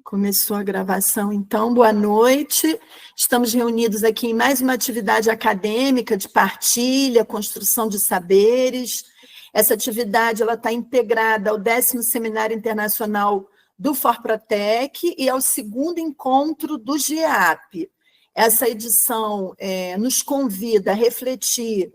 Começou a gravação, então, boa noite. Estamos reunidos aqui em mais uma atividade acadêmica de partilha, construção de saberes. Essa atividade está integrada ao 10º Seminário Internacional do Forprotec e ao 2º encontro do GEAP. Essa edição nos convida a refletir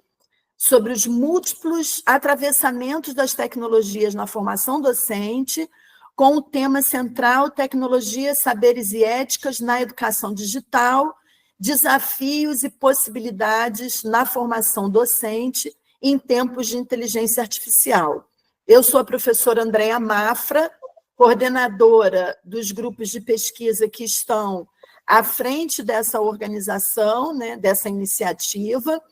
sobre os múltiplos atravessamentos das tecnologias na formação docente, com o tema central Tecnologias, Saberes e Éticas na Educação Digital, Desafios e Possibilidades na Formação Docente em Tempos de Inteligência Artificial. Eu sou a professora Andréia Mafra, coordenadora dos grupos de pesquisa que estão à frente dessa organização, dessa iniciativa,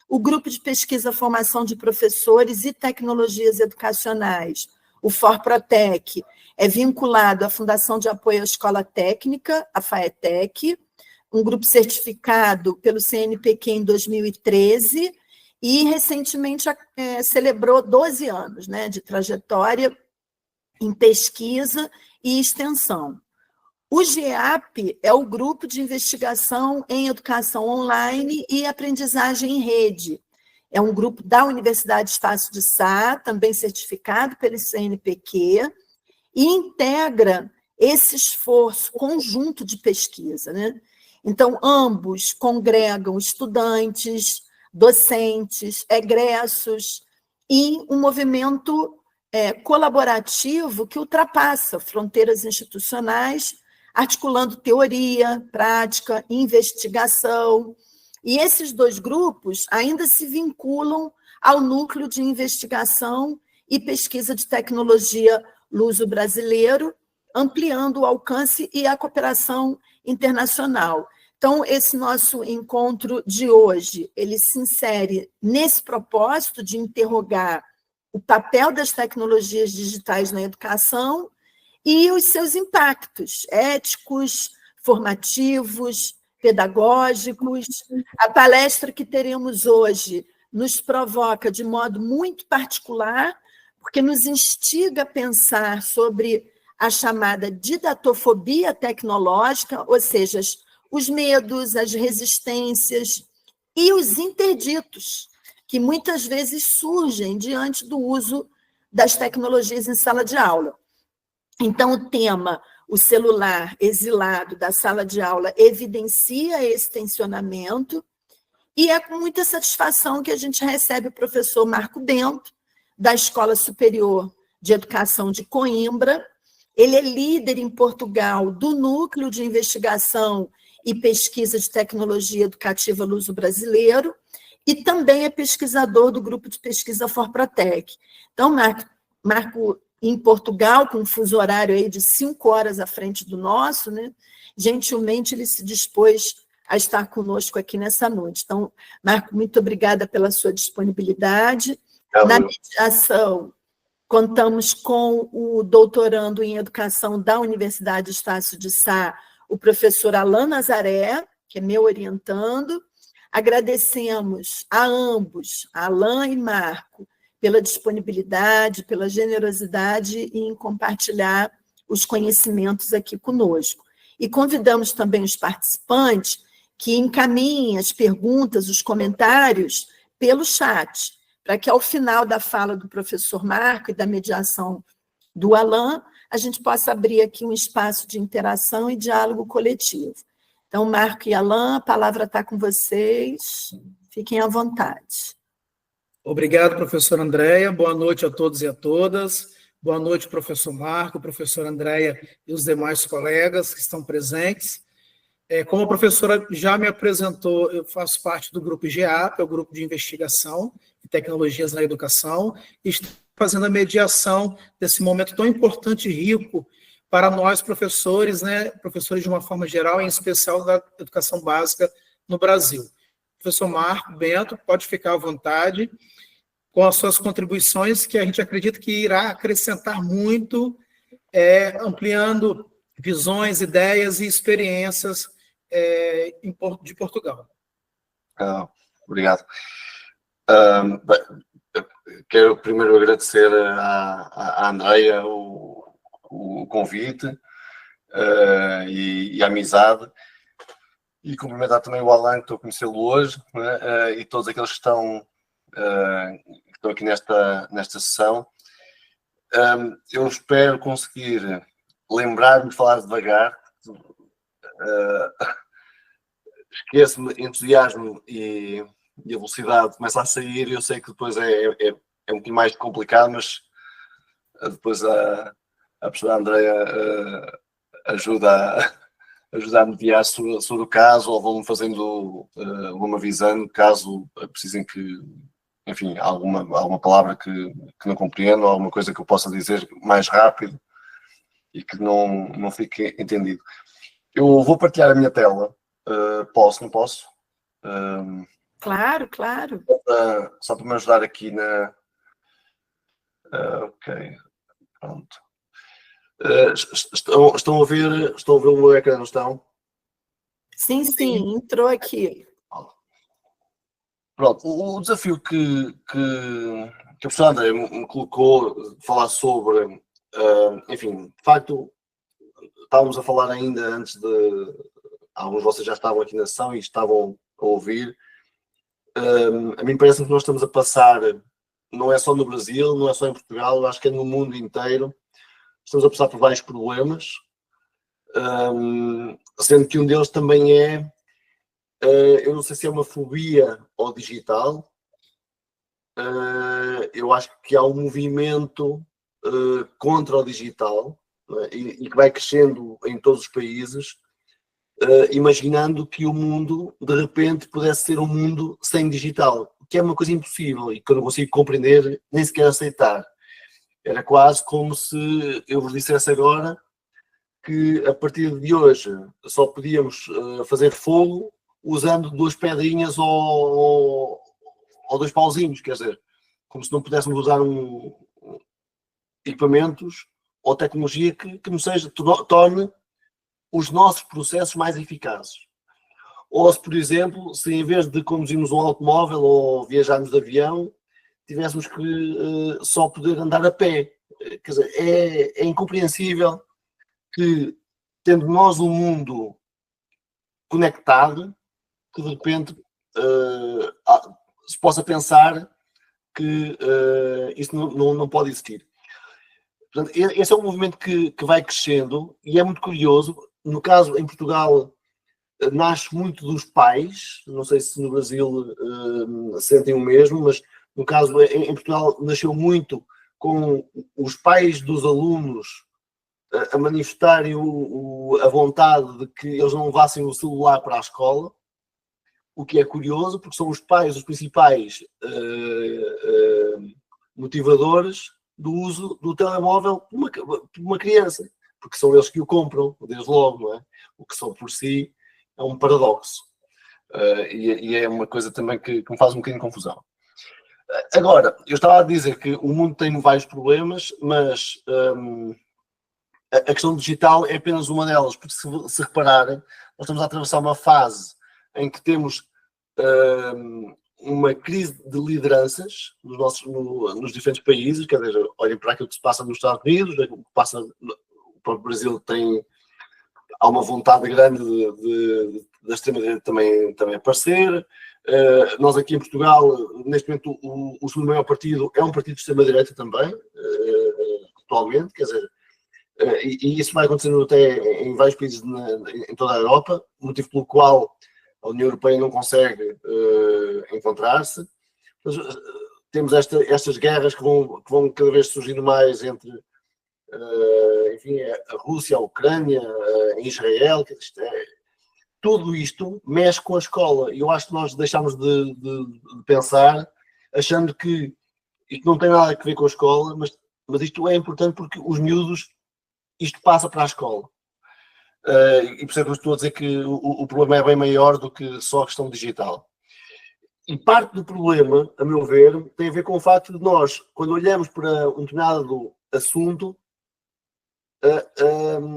o Grupo de Pesquisa Formação de Professores e Tecnologias Educacionais, o Forprotec, é vinculado à Fundação de Apoio à Escola Técnica, a FAETEC, um grupo certificado pelo CNPq em 2013 e, recentemente, celebrou 12 anos de trajetória em pesquisa e extensão. O GEAP é o Grupo de Investigação em Educação Online e Aprendizagem em Rede. É um grupo da Universidade Estácio de Sá, também certificado pelo CNPq, e integra esse esforço conjunto de pesquisa. Então, ambos congregam estudantes, docentes, egressos, em um movimento colaborativo que ultrapassa fronteiras institucionais, articulando teoria, prática, investigação. E esses dois grupos ainda se vinculam ao Núcleo de Investigação e Pesquisa de Tecnologia Luso-Brasileiro, ampliando o alcance e a cooperação internacional. Então, esse nosso encontro de hoje, ele se insere nesse propósito de interrogar o papel das tecnologias digitais na educação e os seus impactos éticos, formativos, pedagógicos. A palestra que teremos hoje nos provoca de modo muito particular, porque nos instiga a pensar sobre a chamada didatofobia tecnológica, ou seja, os medos, as resistências e os interditos que muitas vezes surgem diante do uso das tecnologias em sala de aula. Então, o tema, o celular exilado da sala de aula, evidencia esse tensionamento, e é com muita satisfação que a gente recebe o professor Marco Bento, da Escola Superior de Educação de Coimbra. Ele é líder em Portugal do Núcleo de Investigação e Pesquisa de Tecnologia Educativa Luso-Brasileiro e também é pesquisador do Grupo de Pesquisa Forprotec. Então, Marco em Portugal, com um fuso horário aí de 5 horas à frente do nosso, gentilmente ele se dispôs a estar conosco aqui nessa noite. Então, Marco, muito obrigada pela sua disponibilidade. Na mediação, contamos com o doutorando em Educação da Universidade Estácio de Sá, o professor Alain Nazaré, que é meu orientando. Agradecemos a ambos, Alain e Marco, pela disponibilidade, pela generosidade em compartilhar os conhecimentos aqui conosco. E convidamos também os participantes que encaminhem as perguntas, os comentários, pelo chat, para que, ao final da fala do professor Marco e da mediação do Alain, a gente possa abrir aqui um espaço de interação e diálogo coletivo. Então, Marco e Alain, a palavra está com vocês. Fiquem à vontade. Obrigado, professora Andréia. Boa noite a todos e a todas. Boa noite, professor Marco, professora Andréia e os demais colegas que estão presentes. Como a professora já me apresentou, eu faço parte do grupo GEAP, é o Grupo de Investigação e Tecnologias na Educação, e estou fazendo a mediação desse momento tão importante e rico para nós, professores, professores de uma forma geral, em especial da educação básica no Brasil. Professor Marco Bento, pode ficar à vontade com as suas contribuições, que a gente acredita que irá acrescentar muito, ampliando visões, ideias e experiências de Portugal. Obrigado. Quero primeiro agradecer à Andréia o convite. e a amizade. E cumprimentar também o Alan, que estou a conhecê-lo hoje, né? E todos aqueles que estão aqui nesta sessão. Eu espero conseguir lembrar-me de falar devagar. Esqueço-me, entusiasmo e a velocidade começa a sair. Eu sei que depois é um pouquinho mais complicado, mas depois a professora Andreia ajuda a mediar sobre o caso, ou vão-me fazendo, vão-me avisando caso precisem que, enfim, alguma palavra que não compreendo, ou alguma coisa que eu possa dizer mais rápido e que não fique entendido. Eu vou partilhar a minha tela. Posso, não posso? Claro, claro. Só para me ajudar aqui na... ok, pronto. Estão a ver o meu ecrã, não estão? Sim, entrou aqui. Pronto, o desafio que a professora André me colocou de falar sobre, enfim, de facto, estávamos a falar ainda antes de... Alguns de vocês já estavam aqui na sessão e estavam a ouvir. A mim parece que nós estamos a passar, não é só no Brasil, não é só em Portugal, acho que é no mundo inteiro. Estamos a passar por vários problemas, sendo que um deles também é, eu não sei se é uma fobia ao digital. Eu acho que há um movimento contra o digital, né, e que vai crescendo em todos os países, imaginando que o mundo, de repente, pudesse ser um mundo sem digital, que é uma coisa impossível e que eu não consigo compreender, nem sequer aceitar. Era quase como se eu vos dissesse agora que a partir de hoje só podíamos fazer fogo usando 2 pedrinhas ou 2 pauzinhos, quer dizer, como se não pudéssemos usar equipamentos ou tecnologia que nos torne os nossos processos mais eficazes. Ou se, por exemplo, se em vez de conduzirmos um automóvel ou viajarmos de avião, tivéssemos que só poder andar a pé. Quer dizer, é incompreensível que, tendo nós um mundo conectado, que de repente se possa pensar que isso não pode existir. Portanto, esse é um movimento que vai crescendo e é muito curioso. No caso, em Portugal, nasce muito dos pais, não sei se no Brasil sentem o mesmo, mas no caso, em Portugal, nasceu muito com os pais dos alunos a manifestarem a vontade de que eles não levassem o celular para a escola, o que é curioso, porque são os pais os principais motivadores do uso do telemóvel por uma criança, porque são eles que o compram, desde logo, não é? O que só por si é um paradoxo. E é uma coisa também que me faz um bocadinho de confusão. Agora, eu estava a dizer que o mundo tem vários problemas, mas a questão digital é apenas uma delas, porque se repararem, nós estamos a atravessar uma fase em que temos uma crise de lideranças nos diferentes países, quer dizer, olhem para aquilo que se passa nos Estados Unidos, o que passa no próprio Brasil, há uma vontade grande da extrema-direita também aparecer. Nós aqui em Portugal, neste momento, o segundo maior partido é um partido de extrema-direita também, atualmente, quer dizer, e isso vai acontecendo até em vários países em toda a Europa, motivo pelo qual a União Europeia não consegue encontrar-se. Temos estas guerras que vão cada vez surgindo mais entre enfim, a Rússia, a Ucrânia, Israel, tudo isto mexe com a escola. E eu acho que nós deixámos de pensar, achando que isto não tem nada a ver com a escola, mas isto é importante porque os miúdos, isto passa para a escola. E por isso é que eu estou a dizer que o problema é bem maior do que só a questão digital. E parte do problema, a meu ver, tem a ver com o facto de nós, quando olhamos para um determinado assunto,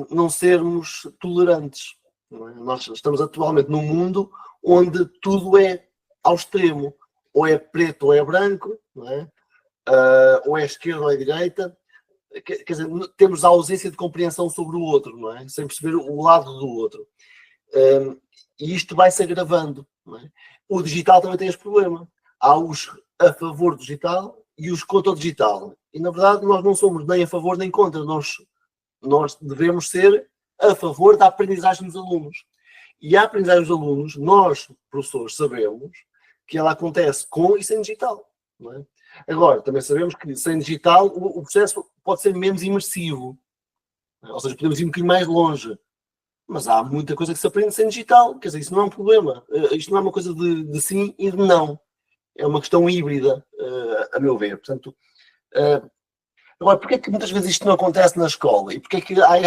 não sermos tolerantes. Não é? Nós estamos atualmente num mundo onde tudo é ao extremo. Ou é preto ou é branco, não é? Ou é esquerda ou é direita. quer dizer, temos a ausência de compreensão sobre o outro, não é? Sem perceber o lado do outro. E isto vai se agravando, não é? O digital também tem este problema. Há os a favor do digital e os contra o digital. E, na verdade, nós não somos nem a favor nem contra. Nós devemos ser a favor da aprendizagem dos alunos. E a aprendizagem dos alunos, nós, professores, sabemos que ela acontece com e sem digital, não é? Agora, também sabemos que sem digital o processo pode ser menos imersivo. Ou seja, podemos ir um bocadinho mais longe. Mas há muita coisa que se aprende sem digital. Quer dizer, isso não é um problema. Isto não é uma coisa de sim e de não. É uma questão híbrida, a meu ver. Portanto, agora, porquê é que muitas vezes isto não acontece na escola? E porquê é que há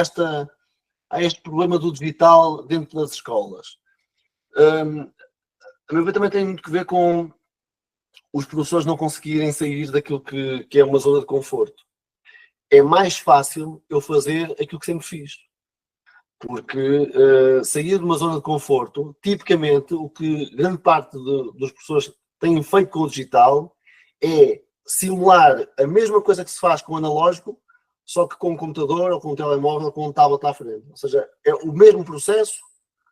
este problema do digital dentro das escolas? A meu ver, também tem muito que ver com os professores não conseguirem sair daquilo que é uma zona de conforto. É mais fácil eu fazer aquilo que sempre fiz. Porque sair de uma zona de conforto, tipicamente, o que grande parte dos professores têm feito com o digital é simular a mesma coisa que se faz com o analógico, só que com um computador, ou com um telemóvel, ou com um tablet à frente. Ou seja, é o mesmo processo,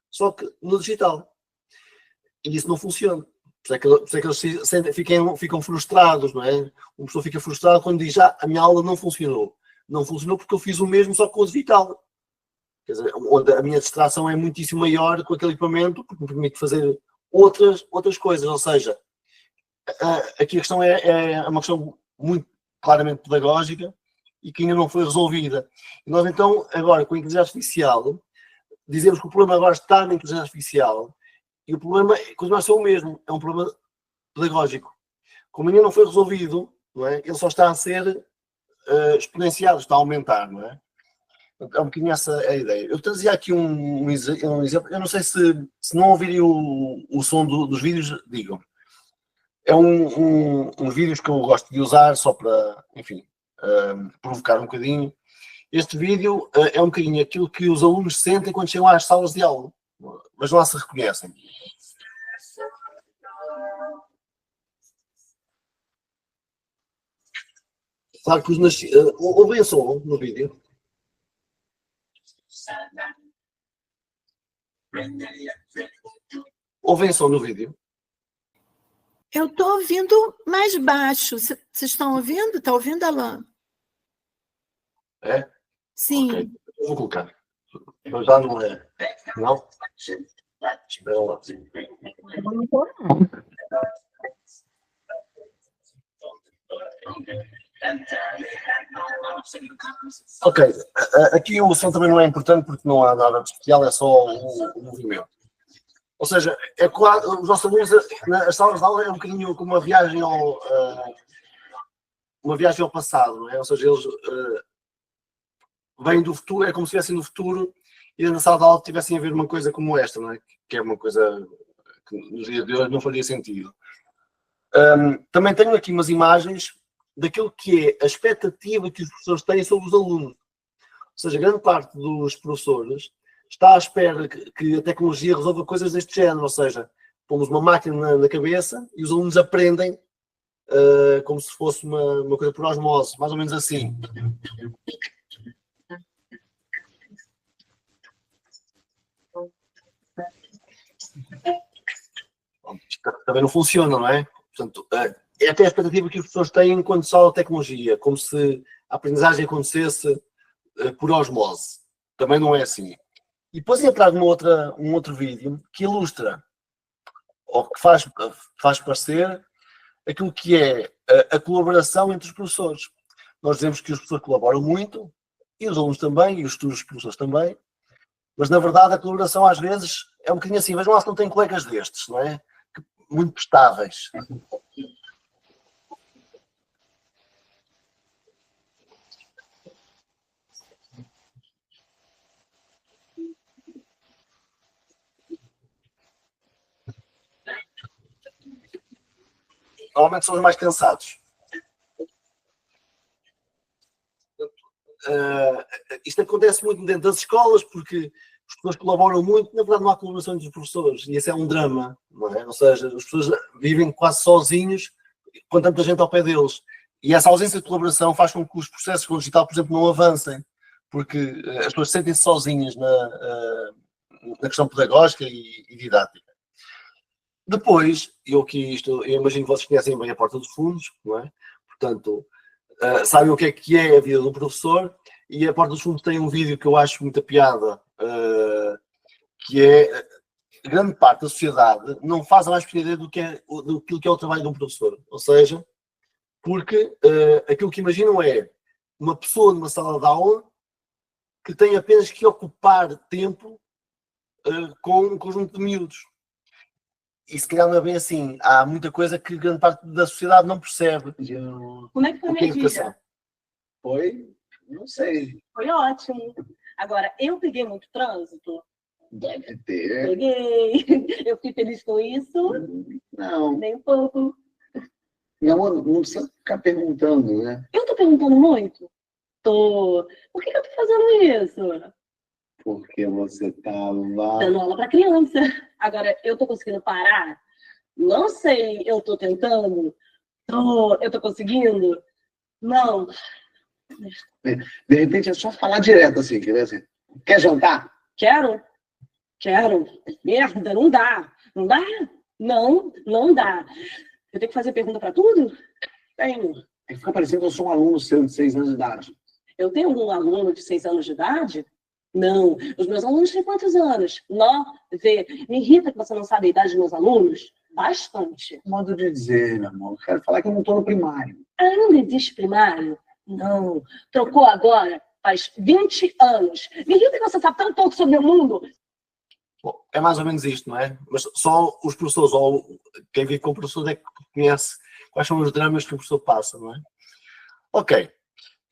só que no digital. E isso não funciona. Por isso é que eles ficam frustrados, não é? Um professor fica frustrado quando diz, a minha aula não funcionou. Não funcionou porque eu fiz o mesmo, só que com o digital. Quer dizer, onde a minha distração é muitíssimo maior com aquele equipamento, porque me permite fazer outras coisas. Ou seja, aqui a questão é uma questão muito claramente pedagógica e que ainda não foi resolvida. E nós então, agora, com a inteligência artificial, dizemos que o problema agora está na inteligência artificial e o problema continua a ser o mesmo, é um problema pedagógico. Como ainda não foi resolvido, não é? Ele só está a ser exponenciado, está a aumentar, não é? É um bocadinho essa a ideia. Eu trazia aqui um exemplo, eu não sei se não ouvirem o som dos vídeos, digam. É uns vídeos que eu gosto de usar só para, enfim, provocar um bocadinho. Este vídeo é um bocadinho aquilo que os alunos sentem quando chegam às salas de aula. Mas lá se reconhecem. Claro que ouvem o som no vídeo. Ouvem som no vídeo? Eu estou ouvindo mais baixo. Vocês estão ouvindo? Está ouvindo, Alain? É? Sim. Okay. Eu vou colocar. Eu já não é. Não? Espera lá. Ok. Aqui o som também não é importante porque não há nada de especial, é só o movimento. Ou seja, é claro, os nossos alunos, as salas de aula é um bocadinho como uma viagem ao passado, não é? Ou seja, eles vêm do futuro, é como se estivessem no futuro e na sala de aula tivessem a ver uma coisa como esta, não é? Que é uma coisa que nos dias de hoje não faria sentido. Também tenho aqui umas imagens daquilo que é a expectativa que os professores têm sobre os alunos. Ou seja, grande parte dos professores está à espera que a tecnologia resolva coisas deste género, ou seja, pomos uma máquina na cabeça e os alunos aprendem como se fosse uma coisa por osmose, mais ou menos assim. Isto também não funciona, não é? Portanto, é até a expectativa que as pessoas têm quando se fala de tecnologia, como se a aprendizagem acontecesse por osmose. Também não é assim. E depois entrar um outro vídeo que ilustra, ou que faz parecer, aquilo que é a colaboração entre os professores. Nós dizemos que os professores colaboram muito, e os alunos também, e os futuros professores também, mas na verdade a colaboração às vezes é um bocadinho assim, vejam lá se não tem colegas destes, não é? Muito prestáveis. Normalmente são os mais cansados. Isto acontece muito dentro das escolas porque os professores colaboram muito, na verdade não há colaboração entre os professores e esse é um drama, não é? Ou seja, os professores vivem quase sozinhos com tanta gente ao pé deles E essa ausência de colaboração faz com que os processos com o digital, por exemplo, não avancem, porque as pessoas sentem-se sozinhas na questão pedagógica e didática. Depois, eu imagino que vocês conhecem bem a Porta dos Fundos, não é? Portanto, sabem o que é a vida do professor, e a Porta dos Fundos tem um vídeo que eu acho muita piada, que é grande parte da sociedade não faz a mais pequena ideia daquilo que é o trabalho de um professor. Ou seja, porque aquilo que imaginam é uma pessoa numa sala de aula que tem apenas que ocupar tempo com um conjunto de miúdos. E se calhar não é bem assim. Há muita coisa que grande parte da sociedade não percebe. Como é que foi a minha educação? dia? Foi? Não sei. Foi ótimo. Agora, eu peguei muito trânsito? Deve ter. Peguei. Eu fiquei feliz com isso? Não. Nem um pouco. Não precisa ficar perguntando, né? Eu tô perguntando muito? Tô. Por que eu tô fazendo isso? Porque você tava... Dando aula para criança. Agora, eu tô conseguindo parar? Não sei, eu tô tentando? Eu tô conseguindo? Não. De repente é só falar direto assim, quer dizer, quer jantar? Quero? Merda, não dá. Não dá? Não dá. Eu tenho que fazer pergunta para tudo? Tenho. É que fica parecendo que eu sou um aluno seu de 6 anos de idade. Eu tenho algum aluno de 6 anos de idade? Não. Os meus alunos têm quantos anos? 9. Me irrita que você não sabe a idade dos meus alunos? Bastante. Modo de dizer, meu amor. Eu quero falar que eu não estou no primário. Ah, não existe primário? Não. Trocou agora? Faz 20 anos. Me irrita que você sabe tão pouco sobre o mundo. Bom, é mais ou menos isto, não é? Mas só os professores, ou quem vive com o professor, é que conhece quais são os dramas que o professor passa, não é? Ok.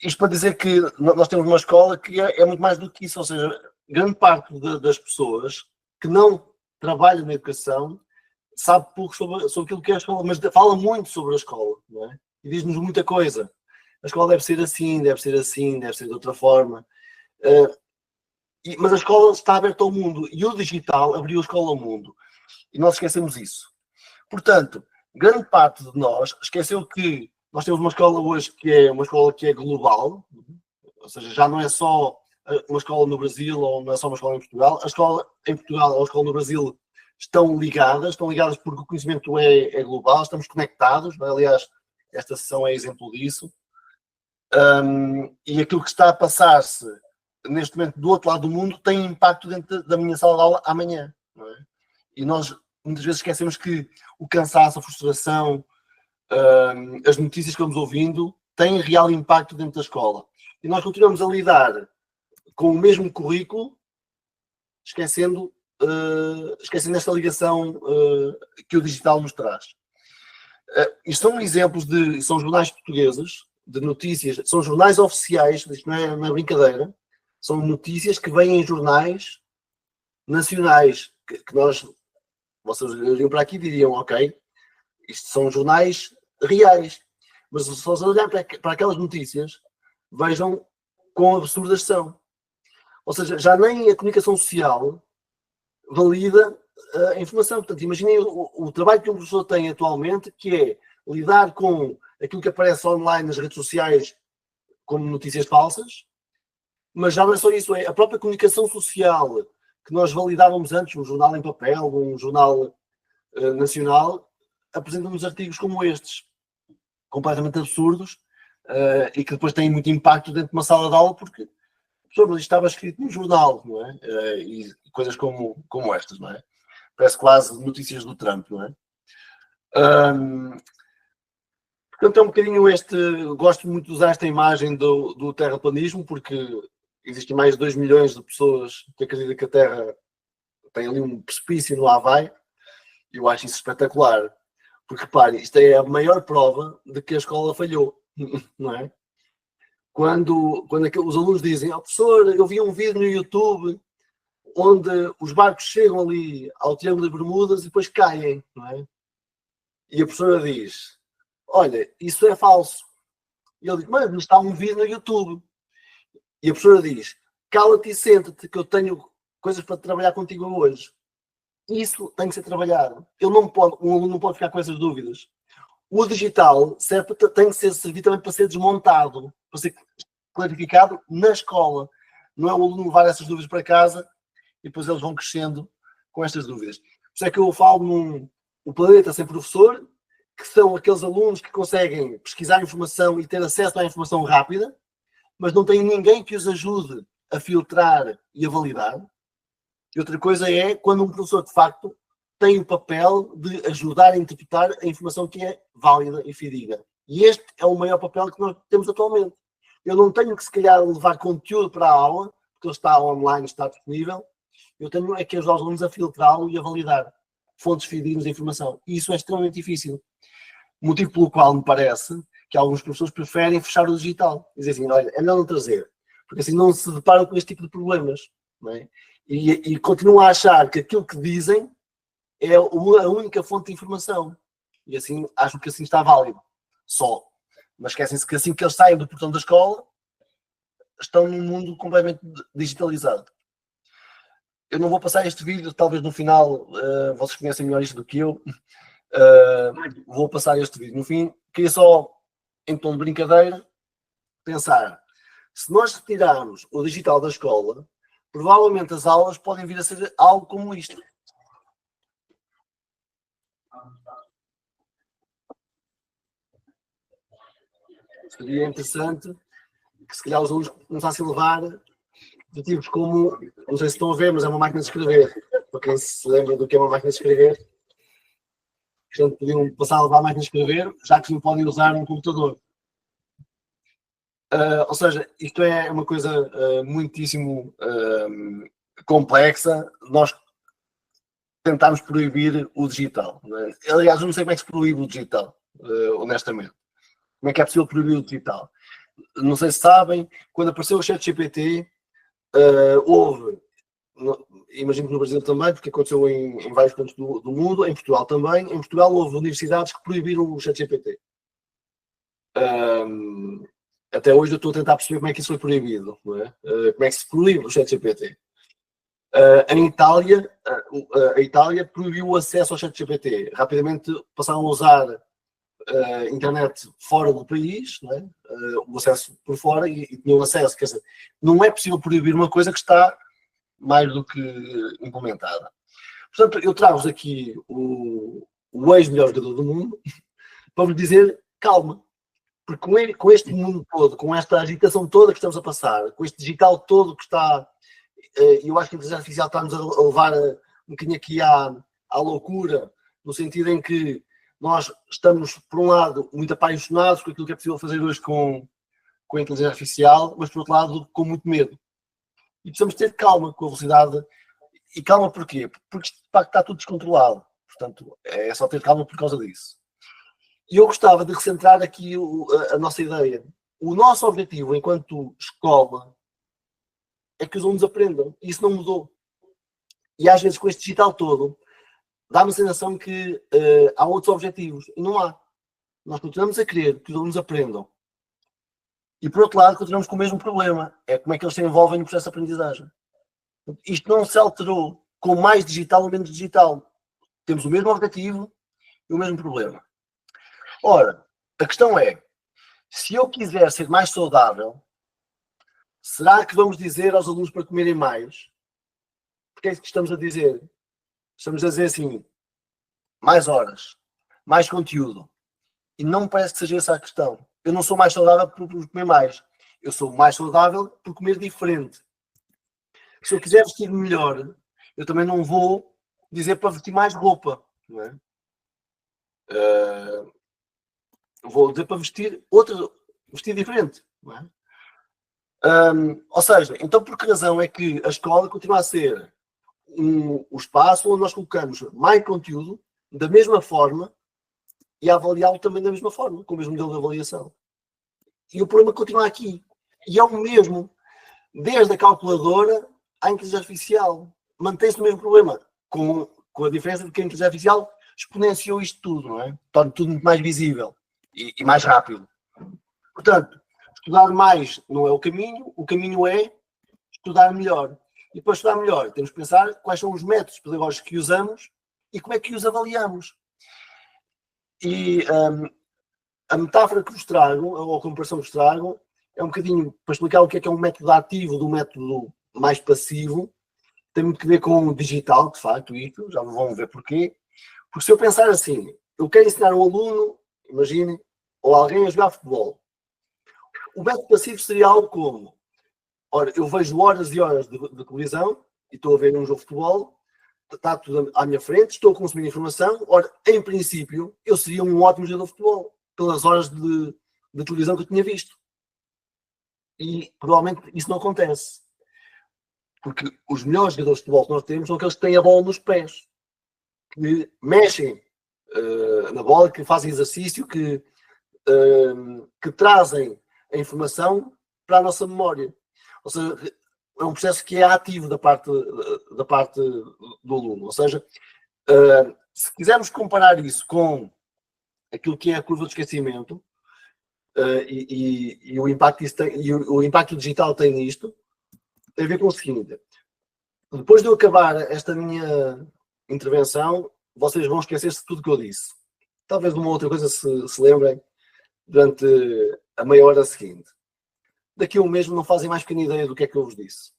Isto para dizer que nós temos uma escola que é muito mais do que isso, ou seja, grande parte das pessoas que não trabalham na educação sabe pouco sobre aquilo que é a escola, mas fala muito sobre a escola, não é? E diz-nos muita coisa. A escola deve ser assim, deve ser de outra forma. Mas a escola está aberta ao mundo e o digital abriu a escola ao mundo. E nós esquecemos isso. Portanto, grande parte de nós esqueceu que nós temos uma escola hoje que é uma escola que é global, ou seja, já não é só uma escola no Brasil ou não é só uma escola em Portugal. A escola em Portugal ou a escola no Brasil estão ligadas porque o conhecimento é global, estamos conectados, não é? Aliás, esta sessão é exemplo disso. E aquilo que está a passar-se neste momento do outro lado do mundo tem impacto dentro da minha sala de aula amanhã, não é? E nós muitas vezes esquecemos que o cansaço, a frustração, as notícias que vamos ouvindo têm real impacto dentro da escola. E nós continuamos a lidar com o mesmo currículo, esquecendo esta ligação que o digital nos traz. Isto são exemplos são jornais portugueses de notícias, são jornais oficiais, isto não é brincadeira, são notícias que vêm em jornais nacionais, que vocês olhariam para aqui e diriam, ok, isto são jornais reais, mas se vocês olharem para aquelas notícias, vejam quão absurdas são. Ou seja, já nem a comunicação social valida a informação. Portanto, imaginem o trabalho que um professor tem atualmente, que é lidar com aquilo que aparece online nas redes sociais como notícias falsas, mas já não é só isso, é a própria comunicação social que nós validávamos antes, um jornal em papel, um jornal nacional, apresenta-nos artigos como estes, completamente absurdos, e que depois têm muito impacto dentro de uma sala de aula, porque professor, mas isto estava escrito no jornal, não é? E coisas como estas, não é? Parece quase notícias do Trump, não é? Portanto, é um bocadinho gosto muito de usar esta imagem do terraplanismo, porque existem mais de 2 milhões de pessoas que acreditam que a Terra tem ali um precipício no Havaí. Eu acho isso espetacular, porque repare, isto é a maior prova de que a escola falhou, não é? Quando os alunos dizem, professor, eu vi um vídeo no YouTube onde os barcos chegam ali ao Triângulo de Bermudas e depois caem, não é? E a professora diz, olha, isso é falso. E ele diz, mas está um vídeo no YouTube. E a professora diz, cala-te e senta-te que eu tenho coisas para trabalhar contigo hoje. Isso tem que ser trabalhado. Um aluno não pode ficar com essas dúvidas. O digital tem que servir também para ser desmontado, para ser clarificado na escola. Não é o aluno levar essas dúvidas para casa e depois eles vão crescendo com estas dúvidas. Por isso é que eu falo num planeta sem professor, que são aqueles alunos que conseguem pesquisar informação e ter acesso à informação rápida, mas não têm ninguém que os ajude a filtrar e a validar. E outra coisa é quando um professor, de facto, tem o papel de ajudar a interpretar a informação que é válida e fidedigna. E este é o maior papel que nós temos atualmente. Eu não tenho que, se calhar, levar conteúdo para a aula, porque ele está online, está disponível. Eu tenho é que ajudar os alunos a filtrá-lo e a validar fontes fidedignas de informação. E isso é extremamente difícil. Motivo pelo qual me parece que alguns professores preferem fechar o digital. Dizem assim, olha, é melhor não trazer, porque assim não se deparam com este tipo de problemas. Não é? E continuam a achar que aquilo que dizem é a única fonte de informação. E assim, acham que assim está válido. Só. Mas esquecem-se que assim que eles saem do portão da escola, estão num mundo completamente digitalizado. Eu não vou passar este vídeo, talvez no final, vocês conhecem melhor isto do que eu, vou passar este vídeo. No fim, queria só, em tom de brincadeira, pensar, se nós retirarmos o digital da escola, provavelmente as aulas podem vir a ser algo como isto. Seria interessante que, se calhar, os alunos começassem a levar de tipos como, não sei se estão a ver, mas é uma máquina de escrever. Para quem se lembra do que é uma máquina de escrever, portanto, podiam passar a levar a máquina de escrever, já que não podem usar um computador. Ou seja, isto é uma coisa muitíssimo complexa. Nós tentámos proibir o digital. Aliás, eu não sei como é que se proíbe o digital, honestamente. Como é que é possível proibir o digital? Não sei se sabem, quando apareceu o ChatGPT, houve, imagino que no Brasil também, porque aconteceu em vários pontos do mundo, em Portugal também. Em Portugal houve universidades que proibiram o ChatGPT. Até hoje eu estou a tentar perceber como é que isso foi proibido, não é? Como é que se proíbe o ChatGPT. Em Itália, a Itália proibiu o acesso ao ChatGPT. Rapidamente passaram a usar internet fora do país, não é? O acesso por fora e tinham acesso. Quer dizer, não é possível proibir uma coisa que está mais do que implementada. Portanto, eu trago-vos aqui o ex-melhor jogador do mundo para vos dizer calma, porque com este mundo todo, com esta agitação toda que estamos a passar, com este digital todo que está, eu acho que a inteligência artificial está-nos a levar um bocadinho aqui à loucura, no sentido em que nós estamos, por um lado, muito apaixonados com aquilo que é possível fazer hoje com a inteligência artificial, mas, por outro lado, com muito medo. E precisamos ter calma com a velocidade. E calma porquê? Porque de facto está tudo descontrolado. Portanto, é só ter calma por causa disso. E eu gostava de recentrar aqui a nossa ideia. O nosso objetivo, enquanto escola, é que os alunos aprendam. E isso não mudou. E às vezes, com este digital todo, dá-me a sensação que há outros objetivos. E não há. Nós continuamos a querer que os alunos aprendam. E, por outro lado, continuamos com o mesmo problema. É como é que eles se envolvem no processo de aprendizagem. Isto não se alterou com mais digital ou menos digital. Temos o mesmo objetivo e o mesmo problema. Ora, a questão é, se eu quiser ser mais saudável, será que vamos dizer aos alunos para comerem mais? Porque é isso que estamos a dizer. Estamos a dizer assim, mais horas, mais conteúdo. E não me parece que seja essa a questão. Eu não sou mais saudável por comer mais. Eu sou mais saudável por comer diferente. Se eu quiser vestir melhor, eu também não vou dizer para vestir mais roupa. Não é? Vou dizer para vestir diferente. Não é? Ou seja, então por que razão é que a escola continua a ser o espaço onde nós colocamos mais conteúdo da mesma forma e a avaliá-lo também da mesma forma, com o mesmo modelo de avaliação. E o problema continua aqui. E é o mesmo, desde a calculadora à inteligência artificial. Mantém-se o mesmo problema, com a diferença de que a inteligência artificial exponenciou isto tudo, não é? Torna tudo muito mais visível e mais rápido. Portanto, estudar mais não é o caminho é estudar melhor. E para estudar melhor, temos que pensar quais são os métodos pedagógicos que usamos e como é que os avaliamos. E a metáfora que vos trago, ou a comparação que vos trago, é um bocadinho para explicar o que é um método ativo do método mais passivo. Tem muito que ver com o digital, de facto, isto, já vão ver porquê. Porque se eu pensar assim, eu quero ensinar um aluno, imaginem, ou alguém a jogar futebol. O método passivo seria algo como, ora, eu vejo horas e horas de televisão e estou a ver um jogo de futebol, está tudo à minha frente, estou a consumir informação, ora, em princípio, eu seria um ótimo jogador de futebol, pelas horas de televisão que eu tinha visto. E provavelmente isso não acontece. Porque os melhores jogadores de futebol que nós temos são aqueles que têm a bola nos pés, que mexem na bola, que fazem exercício, que trazem a informação para a nossa memória. Ou seja, é um processo que é ativo da parte do aluno. Ou seja, se quisermos comparar isso com aquilo que é a curva de esquecimento e o impacto que isso tem, e o impacto digital tem nisto, tem a ver com o seguinte: depois de eu acabar esta minha intervenção, vocês vão esquecer-se de tudo que eu disse. Talvez de uma outra coisa se lembrem durante a meia hora seguinte. Daqui a um mês não fazem mais pequena ideia do que é que eu vos disse.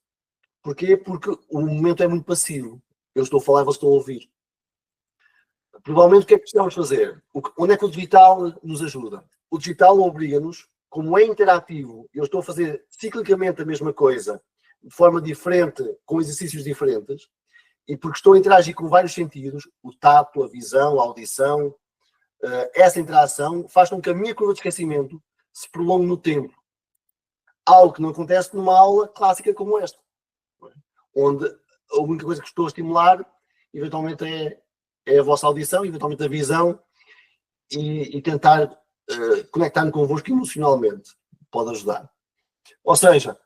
Porquê? Porque o momento é muito passivo. Eu estou a falar e vocês estão a ouvir. Provavelmente o que é que precisamos fazer? Onde é que o digital nos ajuda? O digital obriga-nos, como é interativo, eu estou a fazer ciclicamente a mesma coisa, de forma diferente, com exercícios diferentes, e porque estou a interagir com vários sentidos, o tato, a visão, a audição, essa interação faz com que a minha curva de esquecimento se prolongue no tempo. Algo que não acontece numa aula clássica como esta, onde a única coisa que estou a estimular, eventualmente, é a vossa audição, eventualmente a visão, e tentar conectar-me convosco emocionalmente. Pode ajudar. Ou seja,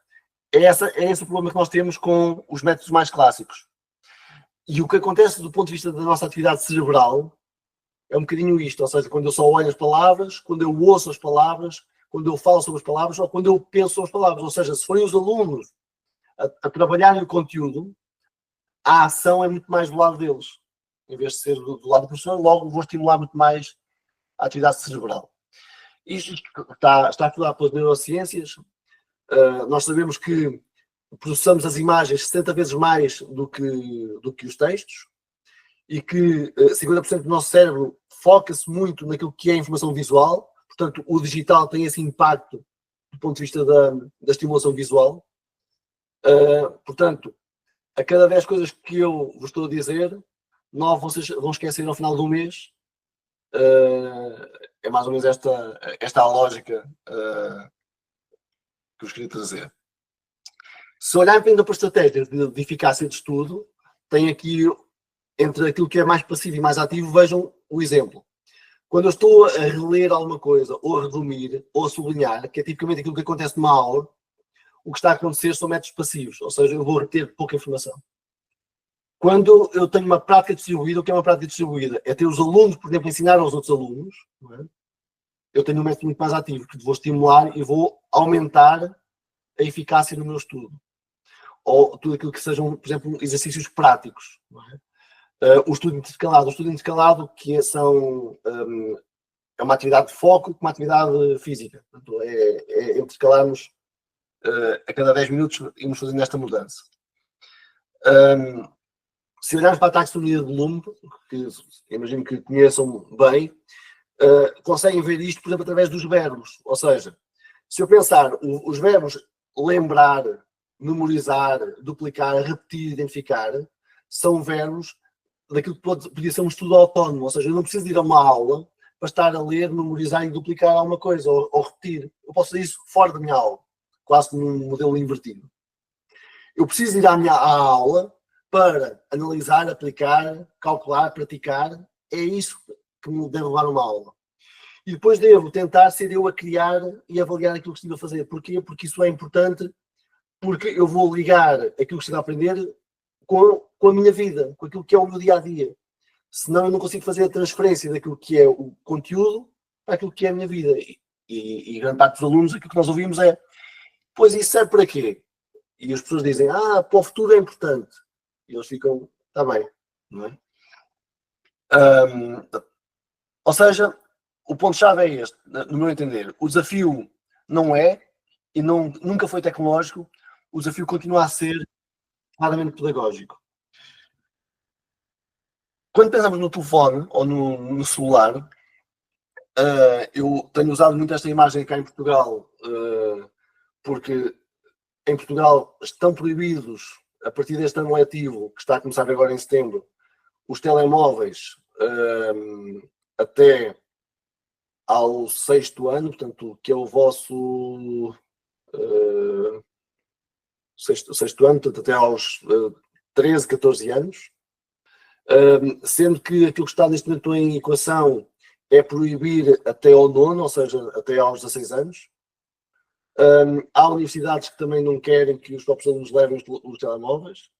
é esse o problema que nós temos com os métodos mais clássicos. E o que acontece do ponto de vista da nossa atividade cerebral é um bocadinho isto. Ou seja, quando eu só olho as palavras, quando eu ouço as palavras, quando eu falo sobre as palavras, ou quando eu penso sobre as palavras. Ou seja, se forem os alunos a trabalharem o conteúdo, a ação é muito mais do lado deles. Em vez de ser do lado do professor, logo vou estimular muito mais a atividade cerebral. Isto está estudado pelas neurociências. Nós sabemos que processamos as imagens 60 vezes mais do que os textos e que 50% do nosso cérebro foca-se muito naquilo que é a informação visual. Portanto, o digital tem esse impacto do ponto de vista da estimulação visual. Portanto, a cada 10 coisas que eu vos estou a dizer, 9 vocês vão esquecer ao final do mês. É mais ou menos esta a lógica que vos queria trazer. Se olharem ainda para estratégias de eficácia de estudo, tem aqui, entre aquilo que é mais passivo e mais ativo, vejam o exemplo. Quando eu estou a reler alguma coisa, ou a resumir, ou a sublinhar, que é tipicamente aquilo que acontece numa aula, o que está a acontecer são métodos passivos, ou seja, eu vou reter pouca informação. Quando eu tenho uma prática distribuída, o que é uma prática distribuída? É ter os alunos, por exemplo, ensinar aos outros alunos. Não é? Eu tenho um método muito mais ativo, que vou estimular e vou aumentar a eficácia no meu estudo. Ou tudo aquilo que sejam, por exemplo, exercícios práticos. Não é? O estudo intercalado, que é uma atividade de foco com uma atividade física. Portanto, é intercalarmos a cada 10 minutos irmos fazendo esta mudança. Se olharmos para a taxonomia de Bloom, que imagino que conheçam bem, conseguem ver isto, por exemplo, através dos verbos. Ou seja, se eu pensar, os verbos lembrar, memorizar, duplicar, repetir, identificar, são verbos daquilo que podia ser um estudo autónomo. Ou seja, eu não preciso ir a uma aula para estar a ler, memorizar e duplicar alguma coisa, ou repetir. Eu posso fazer isso fora da minha aula, quase num modelo invertido. Eu preciso ir à aula para analisar, aplicar, calcular, praticar. É isso que me deve levar a uma aula. E depois devo tentar ser eu a criar e avaliar aquilo que estive a fazer. Porquê? Porque isso é importante, porque eu vou ligar aquilo que estive a aprender com a minha vida, com aquilo que é o meu dia-a-dia. Senão eu não consigo fazer a transferência daquilo que é o conteúdo para aquilo que é a minha vida. E grande parte dos alunos, aquilo que nós ouvimos é: pois isso serve para quê? E as pessoas dizem: para o futuro é importante. E eles ficam: está bem, não é? Ou seja, o ponto-chave é este, no meu entender. O desafio não é, e nunca foi tecnológico, o desafio continua a ser claramente pedagógico. Quando pensamos no telefone ou no celular, eu tenho usado muito esta imagem cá em Portugal, porque em Portugal estão proibidos, a partir deste ano letivo, que está a começar agora em setembro, os telemóveis até ao 6º ano, portanto, que é o vosso sexto ano, portanto, até aos 13, 14 anos, sendo que aquilo que está neste momento em equação é proibir até ao 9º, ou seja, até aos 16 anos. Há universidades que também não querem que os próprios alunos levem os telemóveis.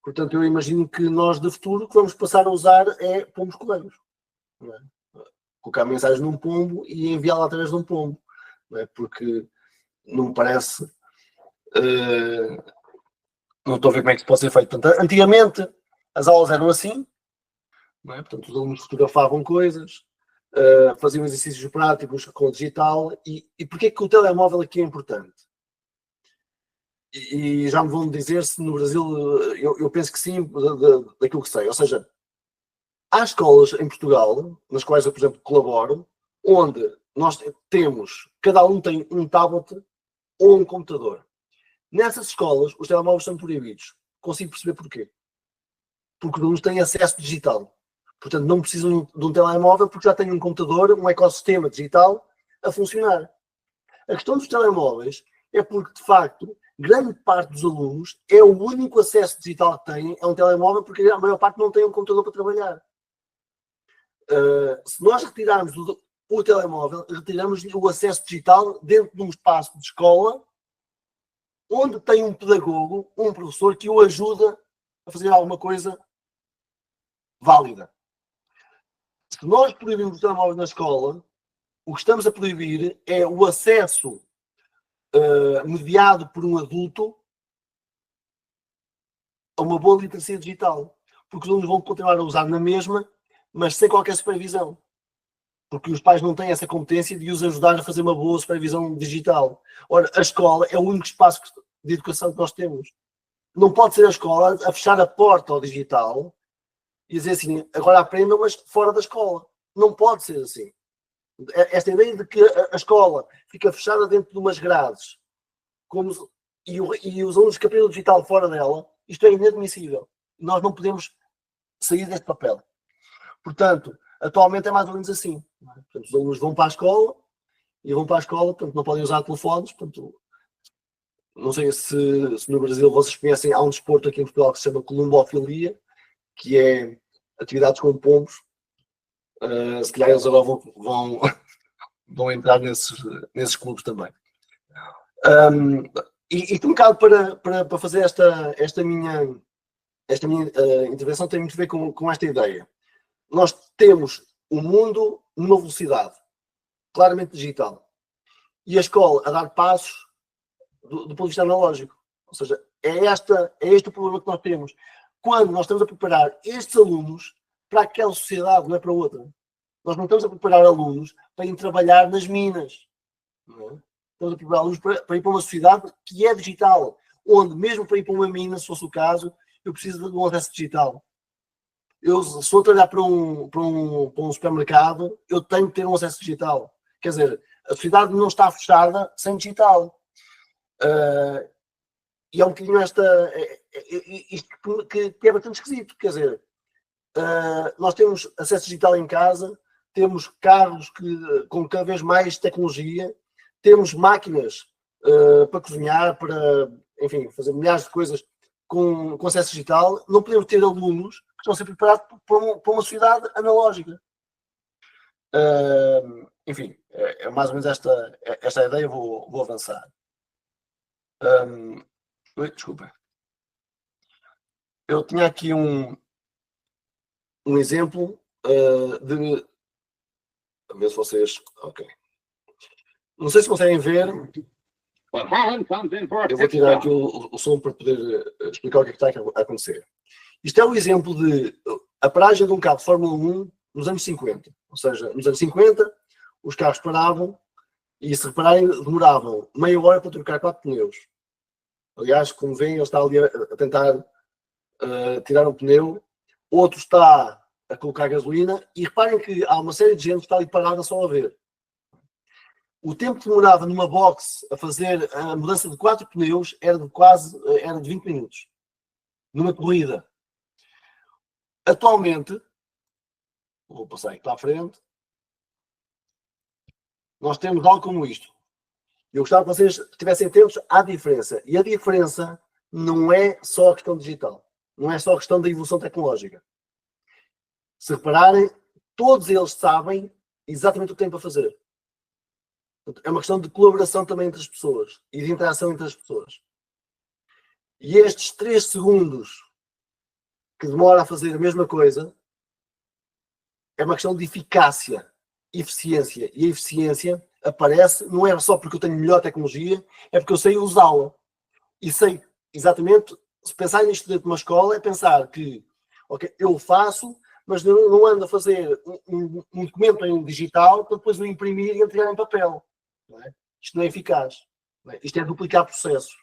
Portanto, eu imagino que nós, de futuro, o que vamos passar a usar é pombos correios. Não é? Colocar mensagens num pombo e enviá-la através de um pombo. Não é? Porque não me parece... não estou a ver como é que isso pode ser feito. Portanto, antigamente, as aulas eram assim. Não é? Portanto, os alunos fotografavam coisas, faziam exercícios práticos com o digital. E porquê é que o telemóvel aqui é importante? E já me vão dizer se no Brasil, eu penso que sim, daquilo que sei. Ou seja, há escolas em Portugal, nas quais eu, por exemplo, colaboro, onde nós temos, cada aluno tem um tablet ou um computador. Nessas escolas, os telemóveis são proibidos. Consigo perceber porquê. Porque os alunos têm acesso digital. Portanto, não precisam de um telemóvel porque já têm um computador, um ecossistema digital a funcionar. A questão dos telemóveis é porque, de facto, grande parte dos alunos é o único acesso digital que têm, é um telemóvel, porque a maior parte não tem um computador para trabalhar. Se nós retirarmos o telemóvel, retiramos o acesso digital dentro de um espaço de escola onde tem um pedagogo, um professor que o ajuda a fazer alguma coisa válida. Se nós proibimos os telemóveis na escola, o que estamos a proibir é o acesso mediado por um adulto a uma boa literacia digital. Porque os alunos vão continuar a usar na mesma, mas sem qualquer supervisão. Porque os pais não têm essa competência de os ajudar a fazer uma boa supervisão digital. Ora, a escola é o único espaço de educação que nós temos. Não pode ser a escola a fechar a porta ao digital e dizer assim, agora aprendam, mas fora da escola. Não pode ser assim. Esta ideia de que a escola fica fechada dentro de umas grades e os alunos que aprendem o digital fora dela, isto é inadmissível. Nós não podemos sair deste papel. Portanto, atualmente é mais ou menos assim. Portanto, os alunos vão para a escola, portanto, não podem usar telefones. Portanto, não sei se no Brasil vocês conhecem, há um desporto aqui em Portugal que se chama columbofilia, que é atividades com pombos. Se calhar eles agora vão entrar nesses clubes também. E um bocado para fazer esta minha intervenção tem muito a ver com esta ideia. Nós temos o mundo numa velocidade claramente digital e a escola a dar passos do ponto de vista analógico. Ou seja, é este o problema que nós temos. Quando nós estamos a preparar estes alunos para aquela sociedade, não é para outra. Nós não estamos a preparar alunos para ir trabalhar nas minas. Não é? Estamos a preparar alunos para ir para uma sociedade que é digital, onde mesmo para ir para uma mina, se fosse o caso, eu preciso de um acesso digital. Se eu trabalhar para um supermercado, eu tenho que ter um acesso digital. Quer dizer, a sociedade não está fechada sem digital. E é um bocadinho isto que é bastante esquisito. Quer dizer, nós temos acesso digital em casa, temos carros com cada vez mais tecnologia, temos máquinas para cozinhar, para, enfim, fazer milhares de coisas com acesso digital. Não podemos ter alunos que estão a ser preparados para uma sociedade analógica. Enfim, é mais ou menos esta ideia. Vou avançar. Desculpa. Eu tinha aqui um exemplo de... A ver se vocês... Ok. Não sei se conseguem ver. Eu vou tirar aqui o som para poder explicar o que está a acontecer. Isto é o exemplo de a paragem de um carro de Fórmula 1 nos anos 50. Ou seja, nos anos 50, os carros paravam e, se repararem, demoravam meia hora para trocar 4 pneus. Aliás, como veem, ele está ali a tentar tirar um pneu, outro está a colocar gasolina, e reparem que há uma série de gente que está ali parada só a ver. O tempo que demorava numa box a fazer a mudança de 4 pneus era de 20 minutos. Numa corrida. Atualmente, vou passar aqui para a frente, nós temos algo como isto. Eu gostava que vocês estivessem atentos à diferença. E a diferença não é só a questão digital. Não é só a questão da evolução tecnológica. Se repararem, todos eles sabem exatamente o que têm para fazer. É uma questão de colaboração também entre as pessoas e de interação entre as pessoas. E estes 3 segundos que demora a fazer a mesma coisa é uma questão de eficácia, eficiência. E a eficiência aparece, não é só porque eu tenho melhor tecnologia, é porque eu sei usá-la. E sei exatamente, se pensar nisto dentro de uma escola, é pensar que, ok, eu faço, mas não ando a fazer um documento em digital para depois o imprimir e entregar em papel. Não é? Isto não é eficaz. Não é? Isto é duplicar processos.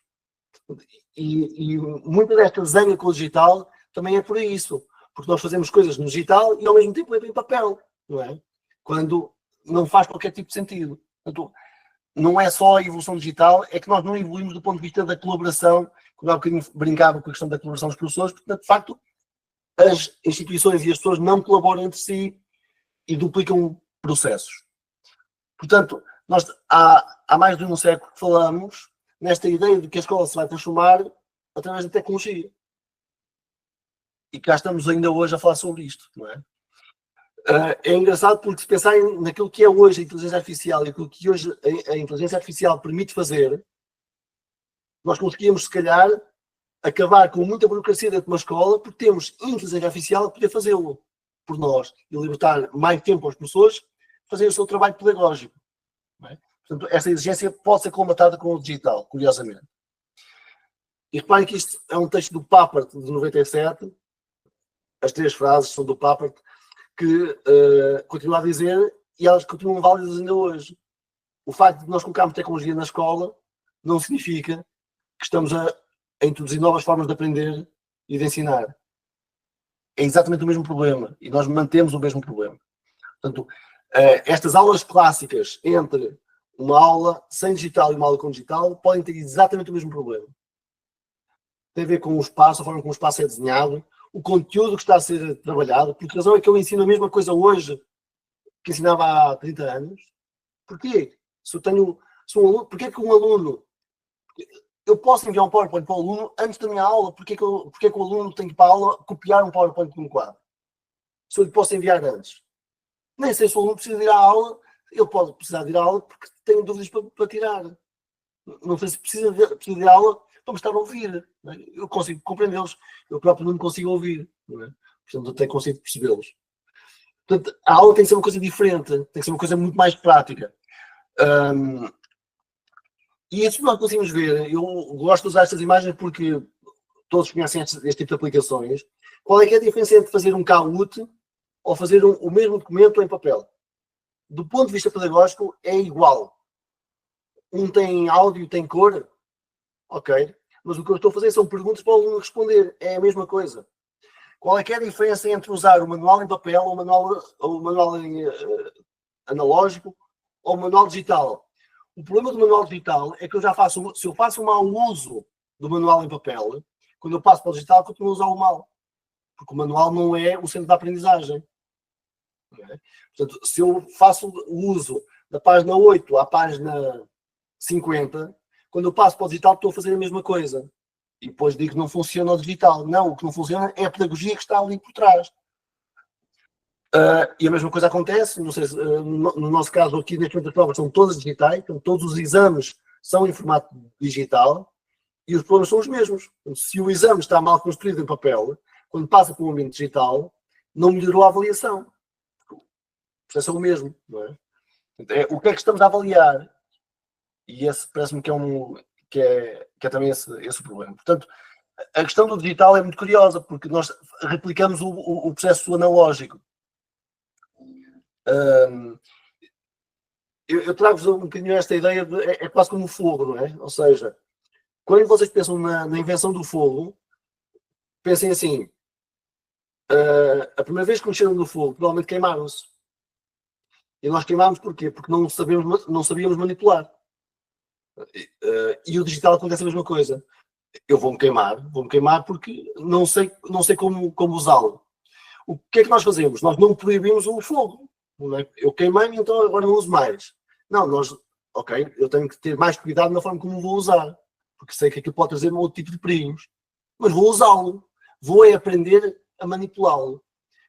E muita desta desenha com o digital também é por isso. Porque nós fazemos coisas no digital e ao mesmo tempo em papel. Não é? Quando não faz qualquer tipo de sentido. Portanto, não é só a evolução digital, é que nós não evoluímos do ponto de vista da colaboração, quando há um bocadinho brincava com a questão da colaboração dos professores, porque de facto as instituições e as pessoas não colaboram entre si e duplicam processos. Portanto, nós há mais de um século que falamos nesta ideia de que a escola se vai transformar através da tecnologia. E cá estamos ainda hoje a falar sobre isto, não é? É engraçado porque, se pensarem naquilo que é hoje a inteligência artificial e aquilo que hoje a inteligência artificial permite fazer, nós conseguíamos, se calhar, acabar com muita burocracia dentro de uma escola, porque temos inteligência artificial a poder fazê-lo por nós e libertar mais tempo aos professores fazerem o seu trabalho pedagógico. Não é? Portanto, essa exigência pode ser combatada com o digital, curiosamente. E reparem que isto é um texto do Papert, de 97. As 3 frases são do Papert, que continua a dizer, e elas continuam válidas ainda hoje. O facto de nós colocarmos tecnologia na escola não significa que estamos a introduzir novas formas de aprender e de ensinar. É exatamente o mesmo problema, e nós mantemos o mesmo problema. Portanto, estas aulas clássicas entre uma aula sem digital e uma aula com digital podem ter exatamente o mesmo problema. Tem a ver com o espaço, a forma como o espaço é desenhado, o conteúdo que está a ser trabalhado. Por que razão é que eu ensino a mesma coisa hoje que ensinava há 30 anos? Porquê? Se um aluno, porquê que um aluno... Eu posso enviar um PowerPoint para o aluno antes da minha aula? Porquê que o aluno tem que ir para a aula copiar um PowerPoint num quadro? Se eu lhe posso enviar antes? Nem sei se o aluno precisa de ir à aula. Ele pode precisar de ir à aula porque tem dúvidas para tirar. Não sei se precisa de ir à aula para me estar a ouvir. Não é? Eu consigo compreendê-los. Eu próprio não me consigo ouvir. Não é? Portanto, eu até consigo percebê-los. Portanto, a aula tem que ser uma coisa diferente. Tem que ser uma coisa muito mais prática. E isso nós conseguimos ver. Eu gosto de usar estas imagens porque todos conhecem este tipo de aplicações. Qual é que é a diferença entre fazer um Kahoot ou fazer o mesmo documento em papel? Do ponto de vista pedagógico, é igual. Um tem áudio, tem cor. Ok. Mas o que eu estou a fazer são perguntas para o aluno responder. É a mesma coisa. Qual é que é a diferença entre usar o manual em papel ou o manual em analógico ou o manual digital? O problema do manual digital é que se eu faço um mau uso do manual em papel, quando eu passo para o digital, continuo a usar o mal. Porque o manual não é o centro da aprendizagem. É? Portanto, se eu faço o uso da página 8 à página 50, quando eu passo para o digital estou a fazer a mesma coisa. E depois digo que não funciona o digital. Não, o que não funciona é a pedagogia que está ali por trás. E a mesma coisa acontece, não sei se, no nosso caso aqui neste momento as provas são todas digitais, então todos os exames são em formato digital e os problemas são os mesmos. Então, se o exame está mal construído em papel, quando passa para um ambiente digital, não melhorou a avaliação. O processo é o mesmo, não é? O que é que estamos a avaliar? E esse parece-me que é também esse o problema. Portanto, a questão do digital é muito curiosa, porque nós replicamos o processo analógico. eu trago-vos um bocadinho esta ideia de, é quase como o fogo, não é? Ou seja, quando vocês pensam na invenção do fogo, pensem assim, a primeira vez que mexeram no fogo, provavelmente queimaram-se. E nós queimámos porquê? Porque não sabíamos manipular. E o digital acontece a mesma coisa. Eu vou-me queimar porque não sei como usá-lo. O que é que nós fazemos? Nós não proibimos o fogo. Não é? Eu queimei-me, então agora não uso mais. Não, eu tenho que ter mais cuidado na forma como vou usar, porque sei que aquilo pode trazer um outro tipo de perigos, mas vou usá-lo. Vou aprender a manipulá-lo.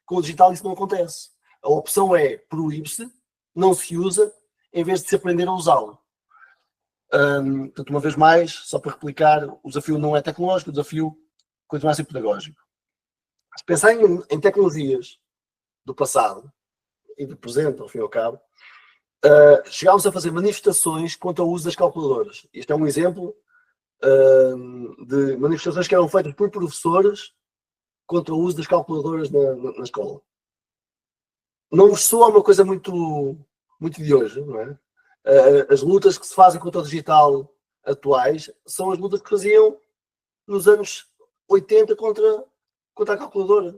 Com o digital isso não acontece. A opção é proíbe-se, não se usa, em vez de se aprender a usá-lo. Portanto, uma vez mais, só para replicar, o desafio não é tecnológico, o desafio continua a ser pedagógico. Se pensar em tecnologias do passado e do presente, ao fim e ao cabo, chegámos a fazer manifestações contra o uso das calculadoras. Isto é um exemplo de manifestações que eram feitas por professores contra o uso das calculadoras na escola. Não vos soa uma coisa muito de hoje, não é? As lutas que se fazem contra o digital atuais são as lutas que faziam nos anos 80 contra a calculadora.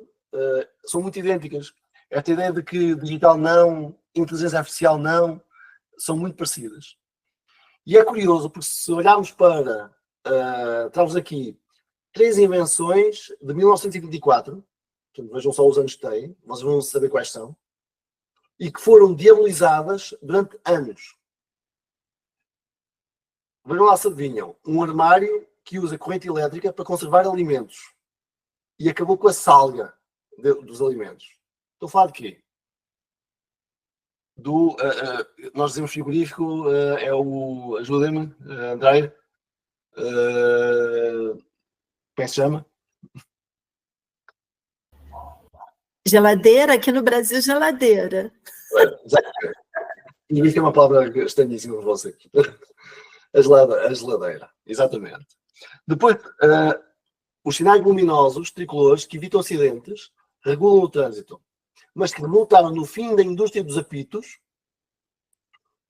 São muito idênticas. Esta ideia de que digital não, inteligência artificial não, são muito parecidas. E é curioso, porque se olharmos para... traz aqui 3 invenções de 1924, portanto, vejam só os anos que têm, vocês vão saber quais são, e que foram diabolizadas durante anos. Vejam lá se adivinham. Um armário que usa corrente elétrica para conservar alimentos e acabou com a salga dos alimentos. Estou a falar de quê? Nós dizemos frigorífico, é o... Ajudem-me, André. Como é que se chama? Geladeira, aqui no Brasil, geladeira. E isto é uma palavra estranhíssima para você. A geladeira, exatamente. Depois, os sinais luminosos tricolores que evitam acidentes regulam o trânsito, mas que remontaram no fim da indústria dos apitos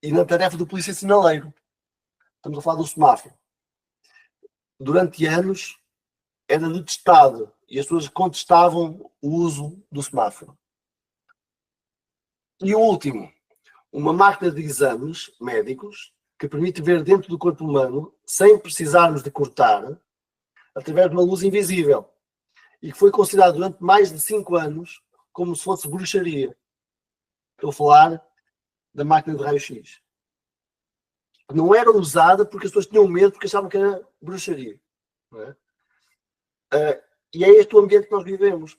e na tarefa do polícia sinaleiro. Estamos a falar do semáforo. Durante anos era detestado e as pessoas contestavam o uso do semáforo. E o último, uma máquina de exames médicos que permite ver dentro do corpo humano sem precisarmos de cortar, através de uma luz invisível, e que foi considerado durante mais de 5 anos como se fosse bruxaria. Estou a falar da máquina de raio-x. Não era usada porque as pessoas tinham medo, porque achavam que era bruxaria. Não é? E é este o ambiente que nós vivemos.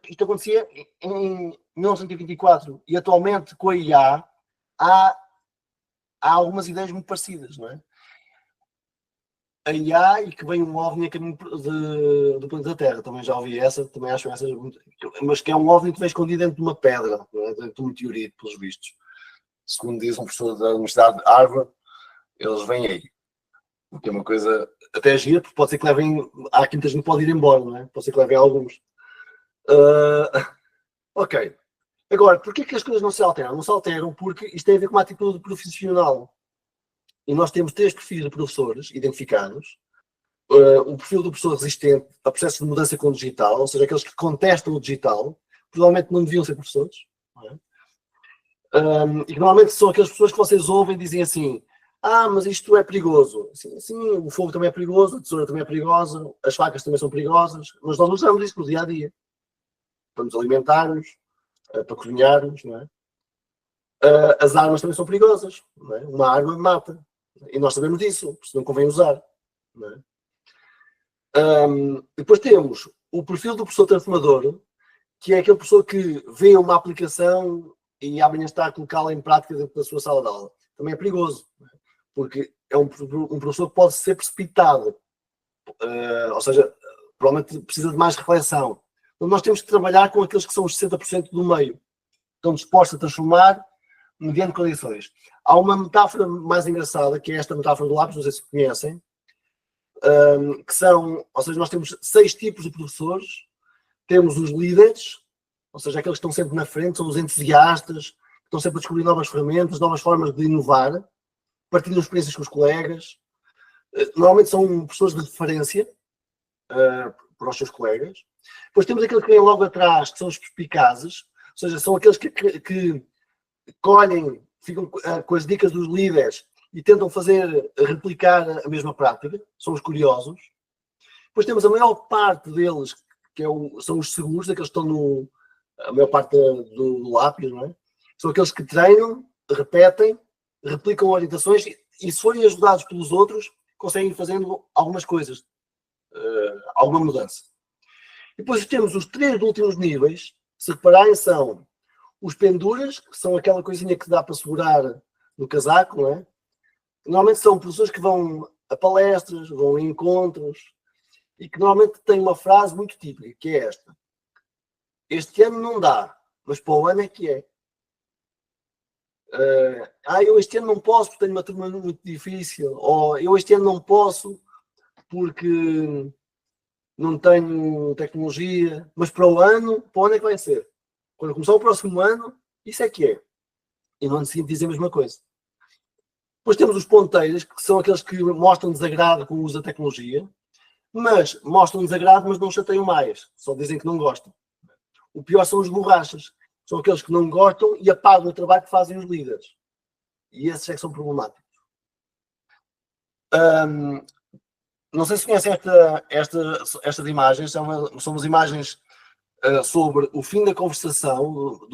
Isto acontecia em 1924 e atualmente com a IA há algumas ideias muito parecidas, não é? A IA e que vem um OVNI a caminho do planeta Terra, também já ouvi essa, também acho essa muito... Mas que é um OVNI que vem escondido dentro de uma pedra, não é? Dentro de um meteorito, pelos vistos. Segundo diz um professor da Universidade de Harvard, eles vêm aí. O que é uma coisa até gira, porque pode ser que levem... Há aqui muita gente que pode ir embora, não é? Pode ser que levem alguns. Ok. Agora, porquê que as coisas não se alteram? Não se alteram porque isto tem a ver com uma atitude profissional. E nós temos 3 perfis de professores identificados. O perfil do professor resistente a processos de mudança com o digital, ou seja, aqueles que contestam o digital, provavelmente não deviam ser professores. Não é? E que normalmente são aquelas pessoas que vocês ouvem e dizem assim: mas isto é perigoso. Sim, o fogo também é perigoso, a tesoura também é perigosa, as facas também são perigosas, mas nós usamos isso no dia a dia. Para nos alimentarmos, para cozinharmos, não é? As armas também são perigosas, não é? Uma arma mata. E nós sabemos disso, por isso não convém usar. Não é? Depois temos o perfil do professor transformador, que é aquele professor que vê uma aplicação e amanhã está a colocá-la em prática dentro da sua sala de aula. Também é perigoso, não é? Porque é um professor que pode ser precipitado. Ou seja, provavelmente precisa de mais reflexão. Então nós temos que trabalhar com aqueles que são os 60% do meio. Estão dispostos a transformar mediante condições. Há uma metáfora mais engraçada, que é esta metáfora do lápis, não sei se conhecem, que são, ou seja, nós temos 6 tipos de professores. Temos os líderes, ou seja, aqueles que estão sempre na frente, são os entusiastas, que estão sempre a descobrir novas ferramentas, novas formas de inovar, partilham experiências com os colegas. Normalmente são pessoas de referência para os seus colegas. Depois temos aqueles que vêm logo atrás, que são os perspicazes, ou seja, são aqueles que colhem, ficam com as dicas dos líderes e tentam replicar a mesma prática, são os curiosos. Depois temos a maior parte deles, são os seguros, aqueles que estão a maior parte do lápis, não é? São aqueles que treinam, repetem, replicam orientações e se forem ajudados pelos outros, conseguem ir fazendo algumas coisas, alguma mudança. E depois temos os 3 últimos níveis, se repararem, são os penduras, que são aquela coisinha que dá para segurar no casaco, não é? Normalmente são professores que vão a palestras, vão a encontros, e que normalmente têm uma frase muito típica, que é esta: este ano não dá, mas para o ano é que é. Eu este ano não posso porque tenho uma turma muito difícil, ou eu este ano não posso porque não tenho tecnologia, mas para o ano é que vai ser. Quando começar o próximo ano, isso é que é. E no ano seguinte dizem a mesma coisa. Depois temos os ponteiros, que são aqueles que mostram desagrado com o uso da tecnologia, mas mostram desagrado, mas não chateiam mais. Só dizem que não gostam. O pior são os borrachas. São aqueles que não gostam e apagam o trabalho que fazem os líderes. E esses é que são problemáticos. Não sei se conhecem estas imagens. São umas imagens sobre o fim da conversação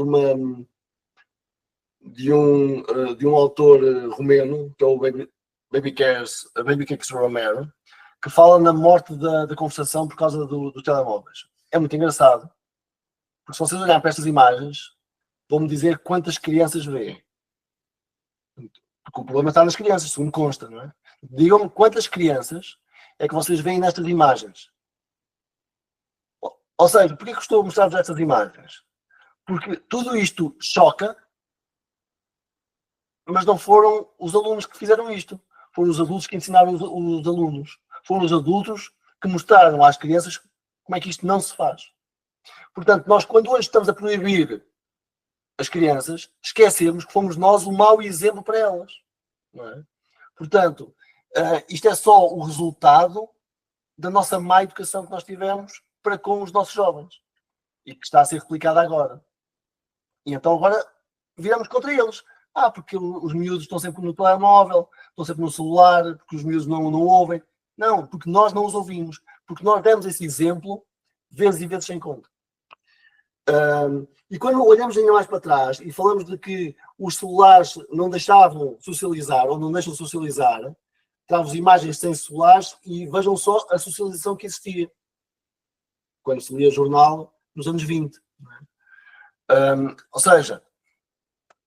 de um autor romeno, que é o Baby Cakes Romero, que fala na morte da conversação por causa dos telemóveis. É muito engraçado, porque se vocês olharem para estas imagens, vão-me dizer quantas crianças veem. Porque o problema está nas crianças, segundo consta, não é? Digam-me quantas crianças é que vocês veem nestas imagens. Ou seja, porquê que estou a mostrar-vos estas imagens? Porque tudo isto choca, mas não foram os alunos que fizeram isto. Foram os adultos que ensinaram os alunos. Foram os adultos que mostraram às crianças como é que isto não se faz. Portanto, nós, quando hoje estamos a proibir as crianças, esquecemos que fomos nós o mau exemplo para elas. Não é? Portanto, isto é só o resultado da nossa má educação que nós tivemos para com os nossos jovens e que está a ser replicada agora. E então agora viramos contra eles. Porque os miúdos estão sempre no telemóvel, estão sempre no celular, porque os miúdos não ouvem. Não, porque nós não os ouvimos. Porque nós demos esse exemplo vezes e vezes sem conta. E quando olhamos ainda mais para trás e falamos de que os celulares não deixavam socializar ou não deixam socializar, trago-vos imagens sem celulares e vejam só a socialização que existia quando se lia jornal nos anos 20. Ou seja,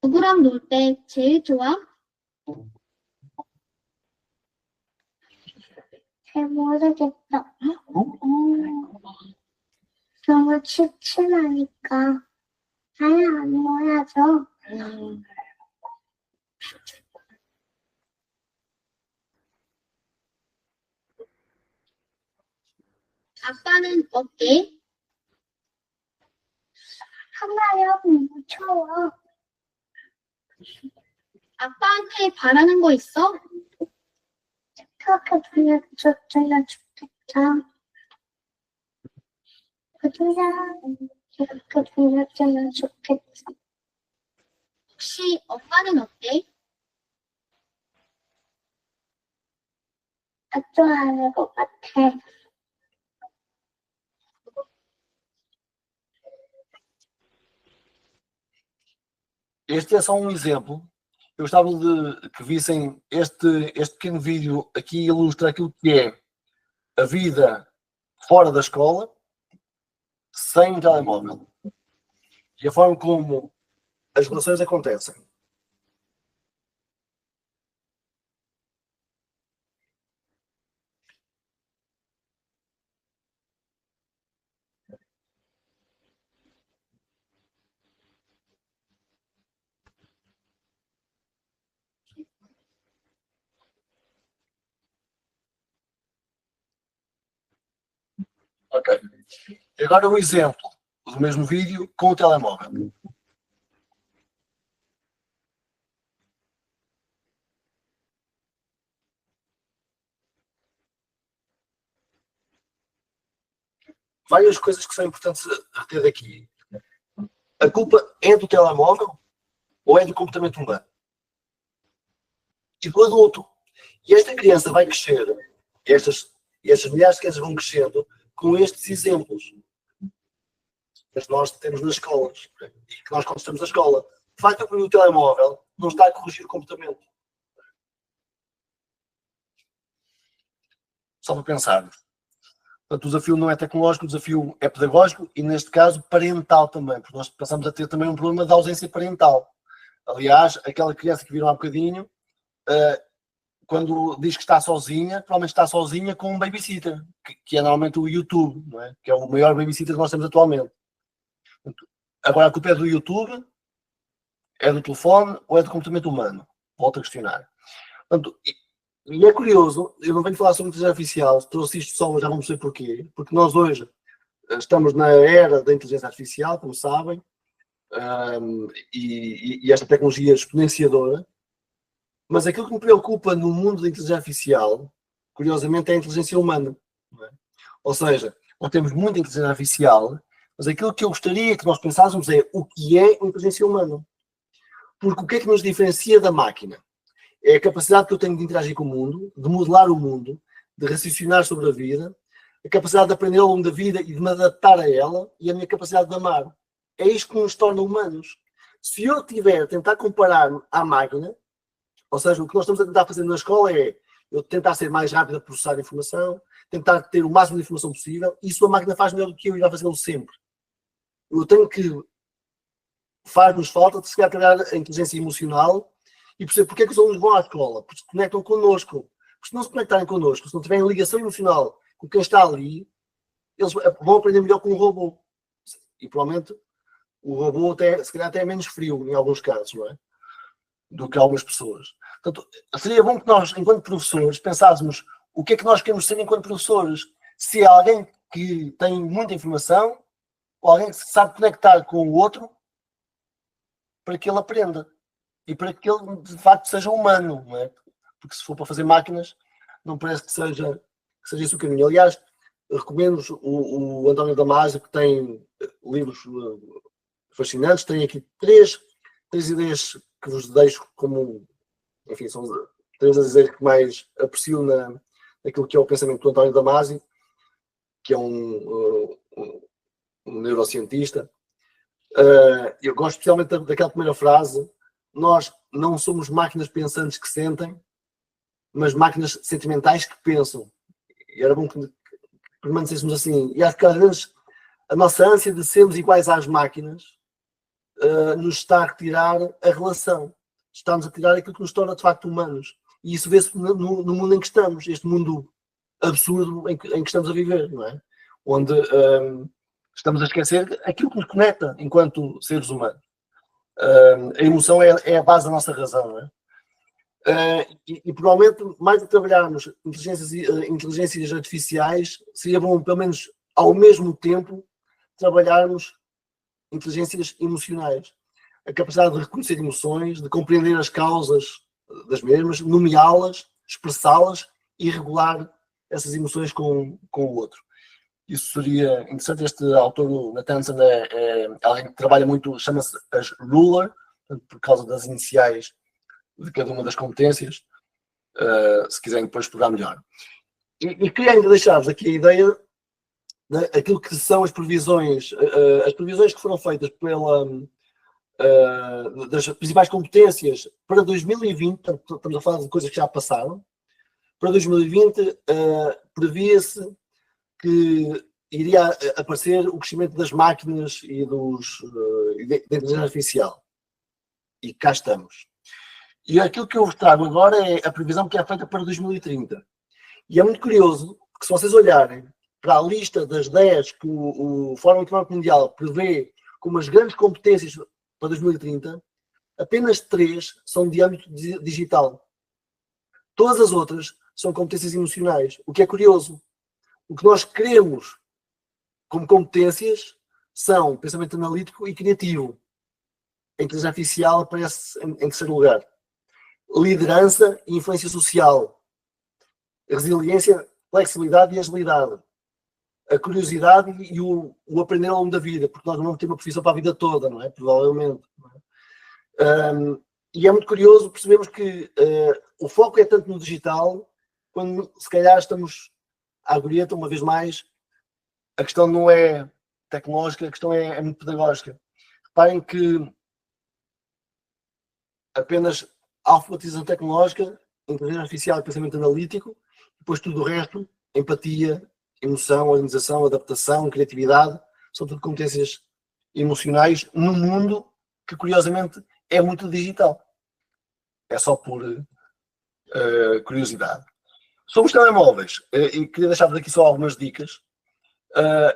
누구랑 놀 때 제일 좋아? 잘 모르겠다. 너무 춥침하니까 아예 안 모여져. 아빠는 어때? 하나야 무서워. 아빠한테 바라는 거 있어? 그렇게 들려줬으면 좋겠다. 이렇게 들려주면 좋겠어. 혹시 엄마는 어때? 안 좋아하는 것 같아. este é só um exemplo. Eu gostava de que vissem este pequeno vídeo aqui, ilustra aquilo que é a vida fora da escola sem telemóvel e a forma como as relações acontecem. Ok. Agora um exemplo do mesmo vídeo com o telemóvel. várias coisas que são importantes a ter daqui. A culpa é do telemóvel ou é do comportamento humano? E do adulto. E esta criança vai crescer, estas milhares de crianças vão crescendo com estes exemplos. Mas nós temos nas escolas, e que nós quando estamos na escola, de facto, o telemóvel não está a corrigir o comportamento. Só para pensar. Portanto, o desafio não é tecnológico, o desafio é pedagógico e, neste caso, parental também, porque nós passamos a ter também um problema de ausência parental. Aliás, aquela criança que viram há bocadinho, quando diz que está sozinha, provavelmente está sozinha com um babysitter, que é normalmente o YouTube, não é? Que é o maior babysitter que nós temos atualmente. Agora, a culpa é do YouTube, é do telefone ou é do comportamento humano? Volto a questionar. Portanto, e é curioso, eu não venho falar sobre inteligência artificial, trouxe isto só, já vamos ver porquê, porque nós hoje estamos na era da inteligência artificial, como sabem, e esta tecnologia exponenciadora, mas aquilo que me preocupa no mundo da inteligência artificial, curiosamente, é a inteligência humana. Não é? Ou seja, nós temos muita inteligência artificial, mas aquilo que eu gostaria que nós pensássemos é o que é a inteligência humana. Porque o que é que nos diferencia da máquina? É a capacidade que eu tenho de interagir com o mundo, de modelar o mundo, de raciocinar sobre a vida, a capacidade de aprender ao longo da vida e de me adaptar a ela e a minha capacidade de amar. É isto que nos torna humanos. Se eu tiver a tentar comparar-me à máquina, ou seja, o que nós estamos a tentar fazer na escola é eu tentar ser mais rápido a processar a informação, tentar ter o máximo de informação possível, e isso a máquina faz melhor do que eu e vai fazê-lo sempre. Eu tenho que faz-nos falta de se calhar trabalhar a inteligência emocional e perceber porque é que os alunos vão à escola, porque se conectam connosco. Porque se não se conectarem connosco, se não tiverem ligação emocional com quem está ali, eles vão aprender melhor com o robô. E provavelmente o robô até, se calhar até é menos frio em alguns casos, não é? Do que algumas pessoas. Portanto, seria bom que nós, enquanto professores, pensássemos o que é que nós queremos ser enquanto professores. Se é alguém que tem muita informação ou alguém que se sabe conectar com o outro para que ele aprenda. E para que ele, de facto, seja humano, não é? Porque se for para fazer máquinas, não parece que seja esse o caminho. Aliás, recomendo o António Damasio, que tem livros fascinantes, tem aqui três ideias que vos deixo como, enfim, são três das ideias que mais aprecio naquilo que é o pensamento do António Damasio, que é um neurocientista. Eu gosto especialmente daquela primeira frase: nós não somos máquinas pensantes que sentem, mas máquinas sentimentais que pensam. E era bom que permanecêssemos assim. E acho que às vezes a nossa ânsia de sermos iguais às máquinas nos está a retirar a relação. Está-nos a tirar aquilo que nos torna de facto humanos. E isso vê-se no mundo em que estamos, este mundo absurdo em que estamos a viver, não é? Onde estamos a esquecer aquilo que nos conecta enquanto seres humanos. A emoção é a base da nossa razão, não é? E provavelmente, mais do que trabalharmos inteligências artificiais, seria bom, pelo menos ao mesmo tempo, trabalharmos inteligências emocionais. A capacidade de reconhecer emoções, de compreender as causas das mesmas, nomeá-las, expressá-las e regular essas emoções com o outro. Isso seria interessante. Este autor, o Nathanson, é alguém que trabalha muito, chama-se as Ruler, por causa das iniciais de cada uma das competências, se quiserem depois explorar melhor. E queria ainda deixar-vos aqui a ideia daquilo que são as previsões que foram feitas das principais competências para 2020, portanto, estamos a falar de coisas que já passaram. Para 2020, previa-se que iria aparecer o crescimento das máquinas e da inteligência artificial. E cá estamos. E aquilo que eu vos trago agora é a previsão que é feita para 2030. E é muito curioso, porque se vocês olharem para a lista das 10 que o Fórum Económico Mundial prevê como as grandes competências para 2030, apenas 3 são de âmbito digital. Todas as outras são competências emocionais. O que é curioso. O que nós queremos como competências são pensamento analítico e criativo. A inteligência artificial aparece em terceiro lugar. Liderança e influência social. Resiliência, flexibilidade e agilidade. a curiosidade e o aprender ao longo da vida, porque nós não vamos ter uma profissão para a vida toda, não é? Provavelmente. Não é? E é muito curioso percebermos que o foco é tanto no digital, quando se calhar estamos à golheta, uma vez mais, a questão não é tecnológica, a questão é muito pedagógica. Reparem que apenas alfabetização tecnológica, inteligência artificial e pensamento analítico, depois tudo o resto, empatia, emoção, organização, adaptação, criatividade, são tudo competências emocionais num mundo que, curiosamente, é muito digital. É só por curiosidade. Sobre os telemóveis, e queria deixar-vos aqui só algumas dicas,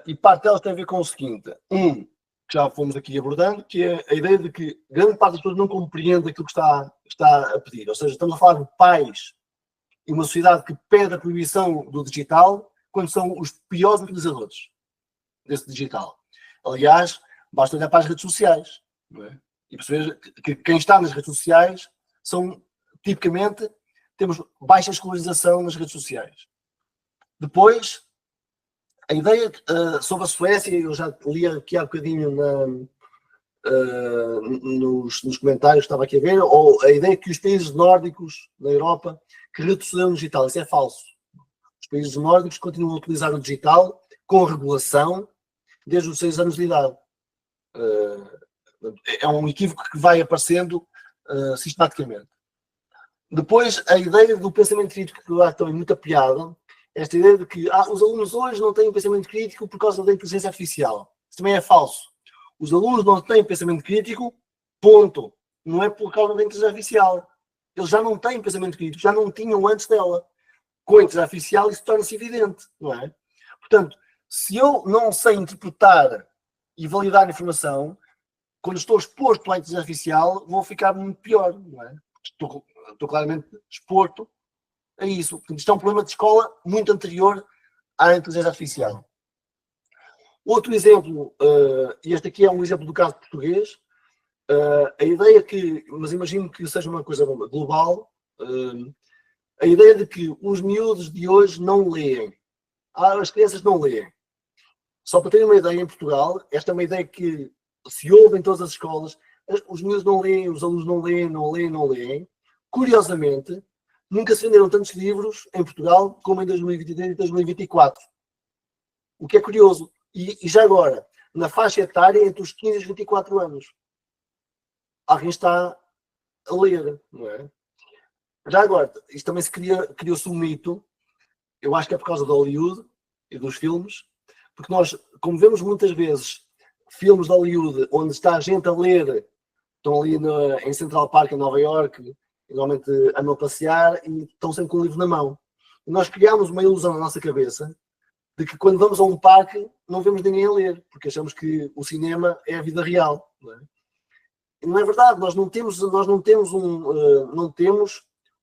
e parte delas tem a ver com o seguinte. Que já fomos aqui abordando, que é a ideia de que grande parte das pessoas não compreende aquilo que está a pedir. Ou seja, estamos a falar de pais e uma sociedade que pede a proibição do digital quando são os piores utilizadores desse digital. Aliás, basta olhar para as redes sociais, não é? E perceber que quem está nas redes sociais são, tipicamente, temos baixa escolarização nas redes sociais. Depois, a ideia sobre a Suécia, eu já li aqui há bocadinho nos comentários que estava aqui a ver, ou a ideia que os países nórdicos na Europa que retrocederam no digital. Isso é falso. Os países nórdicos continuam a utilizar o digital com regulação desde os 6 anos de idade. É um equívoco que vai aparecendo sistematicamente. Depois, a ideia do pensamento crítico, que lá também muita piada, esta ideia de que os alunos hoje não têm pensamento crítico por causa da inteligência artificial. Isso também é falso. Os alunos não têm pensamento crítico, ponto. Não é por causa da inteligência artificial. Eles já não têm pensamento crítico, já não tinham antes dela. Com a inteligência artificial isso torna-se evidente, não é? Portanto, se eu não sei interpretar e validar a informação, quando estou exposto à inteligência artificial, vou ficar muito pior, não é? Estou claramente exposto a isso. Portanto, isto é um problema de escola muito anterior à inteligência artificial. Outro exemplo, e este aqui é um exemplo do caso português, a ideia que, mas imagino que seja uma coisa global, a ideia de que os miúdos de hoje não leem. As crianças não leem. Só para terem uma ideia, em Portugal, esta é uma ideia que se ouve em todas as escolas, os miúdos não leem, os alunos não leem, não leem, não leem. Curiosamente, nunca se venderam tantos livros em Portugal como em 2023 e 2024. O que é curioso. E já agora, na faixa etária entre os 15 e os 24 anos. Alguém está a ler, não é? Já agora, isto também criou-se um mito, eu acho que é por causa de Hollywood e dos filmes, porque nós, como vemos muitas vezes filmes de Hollywood onde está a gente a ler, estão ali em Central Park, em Nova York, normalmente andam a passear e estão sempre com o livro na mão. E nós criámos uma ilusão na nossa cabeça de que quando vamos a um parque não vemos ninguém a ler, porque achamos que o cinema é a vida real. Não é? E não é verdade, nós não temos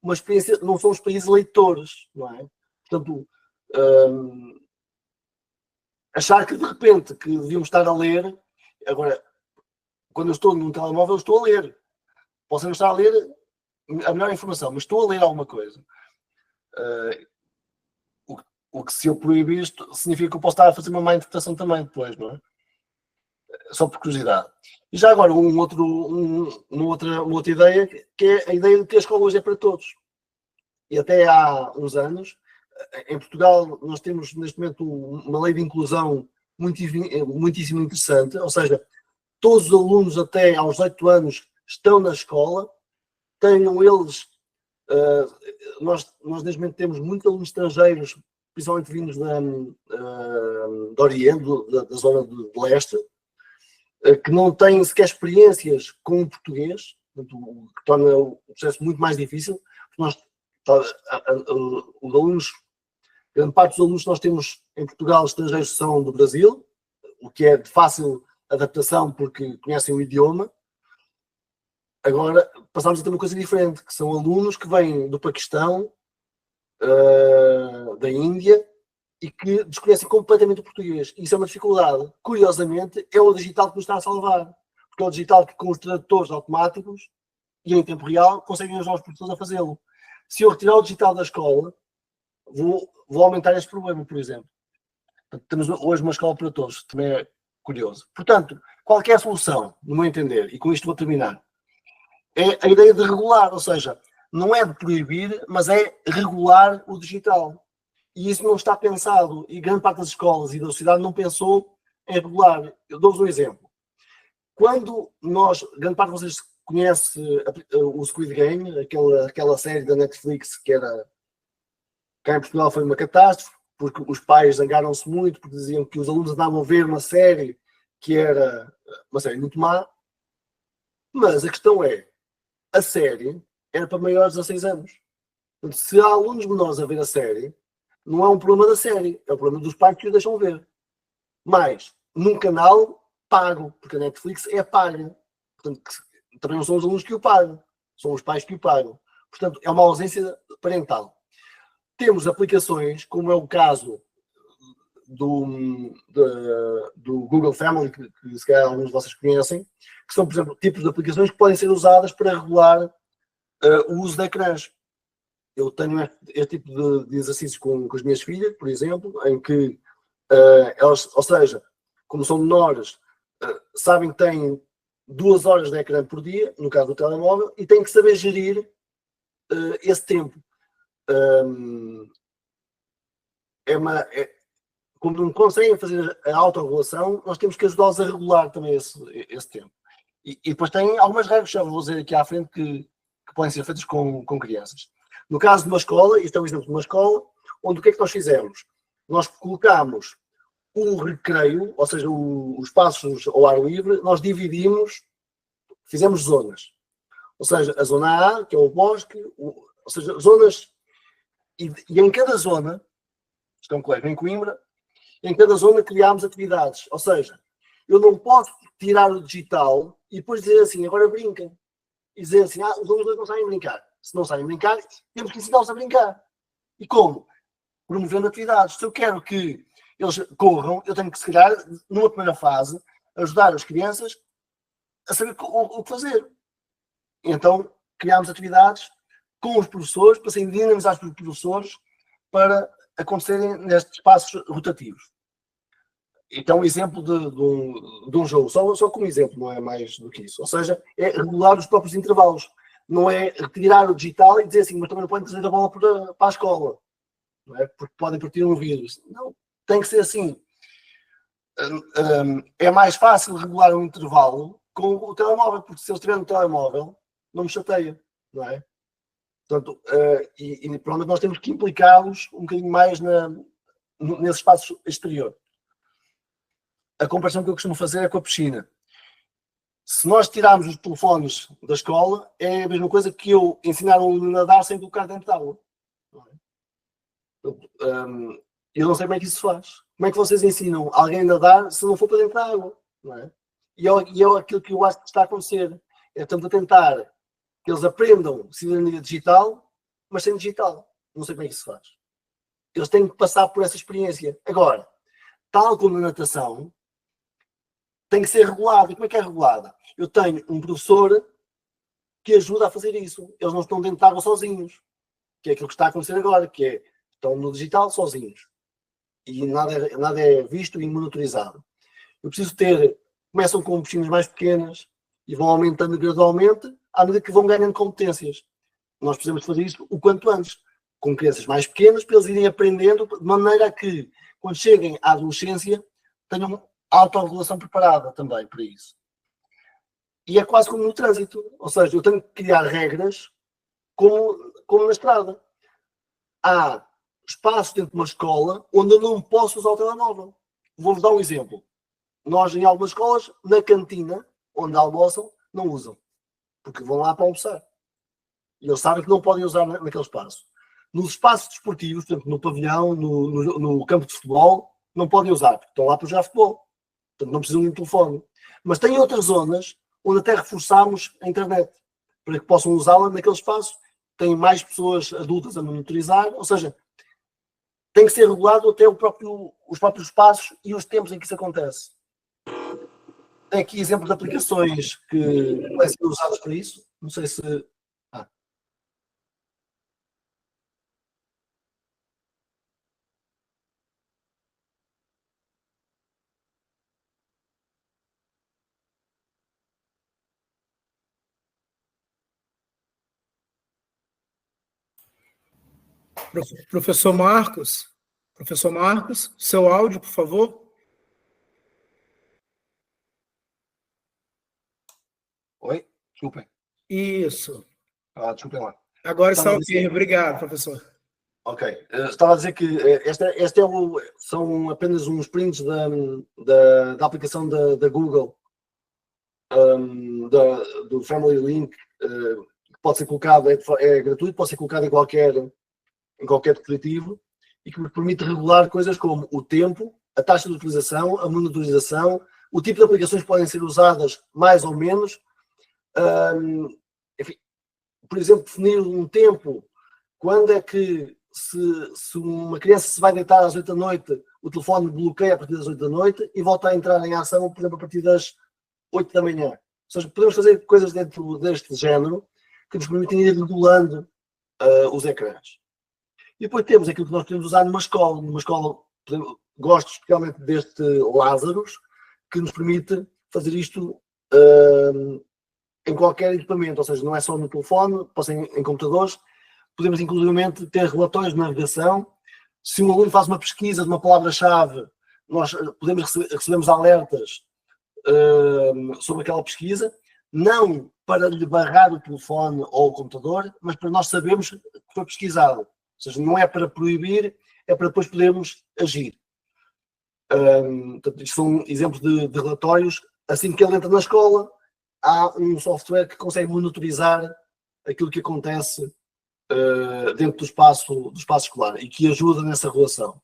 uma experiência, não somos países leitores, não é? Portanto, achar que de repente que devíamos estar a ler, agora, quando eu estou num telemóvel, eu estou a ler. Posso não estar a ler a melhor informação, mas estou a ler alguma coisa. O que se eu proibir isto, significa que eu posso estar a fazer uma má interpretação também depois, não é? Só por curiosidade. E já agora, uma outra ideia, que é a ideia de que a escola hoje é para todos. E até há uns anos, em Portugal, nós temos neste momento uma lei de inclusão muitíssimo interessante, ou seja, todos os alunos até aos 18 anos estão na escola, tenham eles, nós neste momento temos muitos alunos estrangeiros, principalmente vindos do Oriente, da zona de leste, que não têm sequer experiências com o português, o que torna o processo muito mais difícil. Os alunos, grande parte dos alunos que nós temos em Portugal estrangeiros são do Brasil, o que é de fácil adaptação porque conhecem o idioma. Agora passamos a ter uma coisa diferente, que são alunos que vêm do Paquistão, da Índia, e que desconhecem completamente o português. Isso é uma dificuldade. Curiosamente, é o digital que nos está a salvar. Porque é o digital que, com os tradutores automáticos e em tempo real, conseguem ajudar os professores a fazê-lo. Se eu retirar o digital da escola, vou aumentar este problema, por exemplo. Temos hoje uma escola para todos, também é curioso. Portanto, qualquer solução, no meu entender, e com isto vou terminar, é a ideia de regular, ou seja, não é de proibir, mas é regular o digital. E isso não está pensado, e grande parte das escolas e da sociedade não pensou em regular. Eu dou-vos um exemplo. Quando grande parte de vocês conhece o Squid Game, aquela série da Netflix que era, cá em Portugal foi uma catástrofe, porque os pais zangaram-se muito, porque diziam que os alunos andavam a ver uma série que era uma série muito má, mas a questão é, a série era para maiores de 16 anos. Portanto, se há alunos menores a ver a série, não é um problema da série, é um problema dos pais que o deixam ver. Mas, num canal pago, porque a Netflix é paga. Portanto, também não são os alunos que o pagam, são os pais que o pagam. Portanto, é uma ausência parental. Temos aplicações, como é o caso do Google Family, que se calhar alguns de vocês conhecem, que são, por exemplo, tipos de aplicações que podem ser usadas para regular o uso de ecrãs. Eu tenho este tipo de exercícios com as minhas filhas, por exemplo, em que elas, ou seja, como são menores, sabem que têm 2 horas de ecrã por dia, no caso do telemóvel, e têm que saber gerir esse tempo. Como não conseguem fazer a autorregulação, nós temos que ajudá-los a regular também esse tempo. E depois tem algumas regras, já vou dizer aqui à frente, que podem ser feitas com crianças. No caso de uma escola, isto é um exemplo de uma escola, onde o que é que nós fizemos? Nós colocámos o recreio, ou seja, os espaços ao ar livre, nós dividimos, fizemos zonas. Ou seja, a zona A, que é o bosque, ou seja, zonas, e em cada zona, isto é um colégio em Coimbra, em cada zona criámos atividades. Ou seja, eu não posso tirar o digital e depois dizer assim, agora brinquem. E dizer assim, os alunos não sabem brincar. Se não sabem brincar, temos que ensiná-los a brincar. E como? Promovendo atividades. Se eu quero que eles corram, eu tenho que, se calhar, numa primeira fase, ajudar as crianças a saber o que fazer. Então, criámos atividades com os professores, para serem dinamizados pelos professores, para acontecerem nestes espaços rotativos. Então, um exemplo de um jogo, só como exemplo, não é mais do que isso. Ou seja, é regular os próprios intervalos. Não é retirar o digital e dizer assim, mas também não podem trazer a bola para a escola. Não é? Porque podem partir um vírus. Não, tem que ser assim. É mais fácil regular um intervalo com o telemóvel, porque se eles estiverem no telemóvel, não me chateia. Não é? Portanto, e provavelmente nós temos que implicá-los um bocadinho mais nesse espaço exterior. A comparação que eu costumo fazer é com a piscina. Se nós tirarmos os telefones da escola, é a mesma coisa que eu ensinar um aluno a nadar sem colocar dentro de água. Eu não sei como é que isso se faz. Como é que vocês ensinam alguém a nadar se não for para dentro da água? Não é? E é aquilo que eu acho que está a acontecer. Estamos a tentar que eles aprendam cidadania digital, mas sem digital. Não sei como é que isso se faz. Eles têm que passar por essa experiência. Agora, tal como na natação, tem que ser regulado. E como é que é regulada? Eu tenho um professor que ajuda a fazer isso. Eles não estão dentro de água sozinhos. Que é aquilo que está a acontecer agora, que é, estão no digital sozinhos. E nada é visto e monitorizado. Eu preciso começam com piscinas mais pequenas e vão aumentando gradualmente à medida que vão ganhando competências. Nós precisamos fazer isto o quanto antes, com crianças mais pequenas, para eles irem aprendendo, de maneira a que, quando cheguem à adolescência, tenham a autorregulação preparada também para isso. E é quase como no trânsito. Ou seja, eu tenho que criar regras como na estrada. Há espaço dentro de uma escola onde eu não posso usar o telemóvel. Vou-vos dar um exemplo. Nós, em algumas escolas, na cantina, onde almoçam, não usam. Porque vão lá para almoçar. E eles sabem que não podem usar naquele espaço. Nos espaços desportivos, portanto, no pavilhão, no campo de futebol, não podem usar, porque estão lá para jogar futebol. Portanto, não precisam de um telefone. Mas tem outras zonas onde até reforçamos a internet, para que possam usá-la naquele espaço. Tem mais pessoas adultas a monitorizar, ou seja, tem que ser regulado até os próprios espaços e os tempos em que isso acontece. Tem aqui exemplos de aplicações que podem ser usadas para isso. Não sei se... Professor Marcos, seu áudio, por favor. Oi? Desculpem. Isso. Desculpem lá. Agora está Estava a ok. dizer- Obrigado, professor. Ok. Estava a dizer que são apenas uns prints da aplicação da Google, do Family Link, que pode ser colocado, é gratuito, pode ser colocado em qualquer dispositivo e que permite regular coisas como o tempo, a taxa de utilização, a monitorização, o tipo de aplicações que podem ser usadas mais ou menos. Enfim, por exemplo, definir um tempo, quando é que se uma criança se vai deitar às 8 da noite, o telefone bloqueia a partir das 8 da noite e volta a entrar em ação, por exemplo, a partir das 8 da manhã. Ou seja, podemos fazer coisas dentro deste género que nos permitem ir regulando os ecrãs. E depois temos aquilo que nós podemos usar numa escola. Numa escola, gosto especialmente deste Lazarus, que nos permite fazer isto em qualquer equipamento, ou seja, não é só no telefone, pode ser em computadores. Podemos, inclusivamente, ter relatórios de navegação. Se um aluno faz uma pesquisa de uma palavra-chave, nós recebemos alertas sobre aquela pesquisa, não para lhe barrar o telefone ou o computador, mas para nós sabermos que foi pesquisado. Ou seja, não é para proibir, é para depois podermos agir. Portanto, isto são exemplos de relatórios. Assim que ele entra na escola, há um software que consegue monitorizar aquilo que acontece dentro do espaço escolar e que ajuda nessa relação.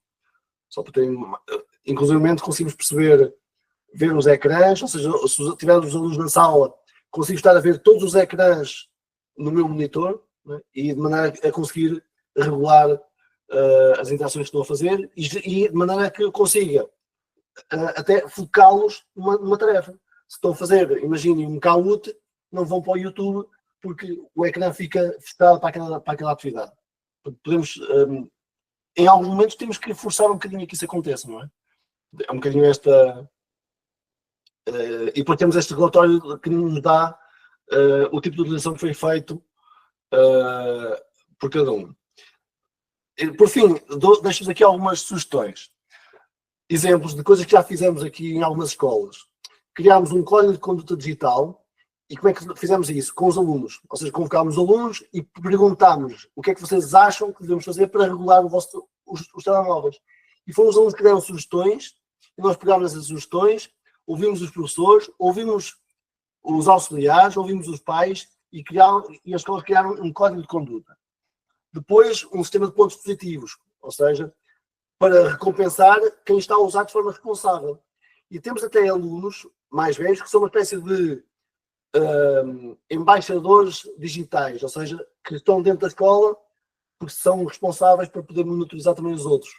Só para ter, inclusivamente, conseguimos ver os ecrãs, ou seja, se tivermos os alunos na sala, consigo estar a ver todos os ecrãs no meu monitor, né, e de maneira a conseguir regular as interações que estou a fazer e de maneira a que eu consiga até focá-los numa tarefa. Se estão a fazer, imaginem, um Kahoot, não vão para o YouTube porque o ecrã fica fechado para aquela atividade. Podemos, em alguns momentos, temos que forçar um bocadinho que isso aconteça, não é? É um bocadinho esta... e depois temos este relatório que nos dá o tipo de utilização que foi feito por cada um. Por fim, deixo-vos aqui algumas sugestões. Exemplos de coisas que já fizemos aqui em algumas escolas. Criámos um código de conduta digital. E como é que fizemos isso? Com os alunos. Ou seja, convocámos os alunos e perguntámos o que é que vocês acham que devemos fazer para regular os telemóveis. E foram os alunos que deram sugestões, e nós pegámos essas sugestões, ouvimos os professores, ouvimos os auxiliares, ouvimos os pais e as escolas criaram um código de conduta. Depois, um sistema de pontos positivos, ou seja, para recompensar quem está a usar de forma responsável. E temos até alunos mais velhos que são uma espécie de embaixadores digitais, ou seja, que estão dentro da escola porque são responsáveis para poder monitorizar também os outros.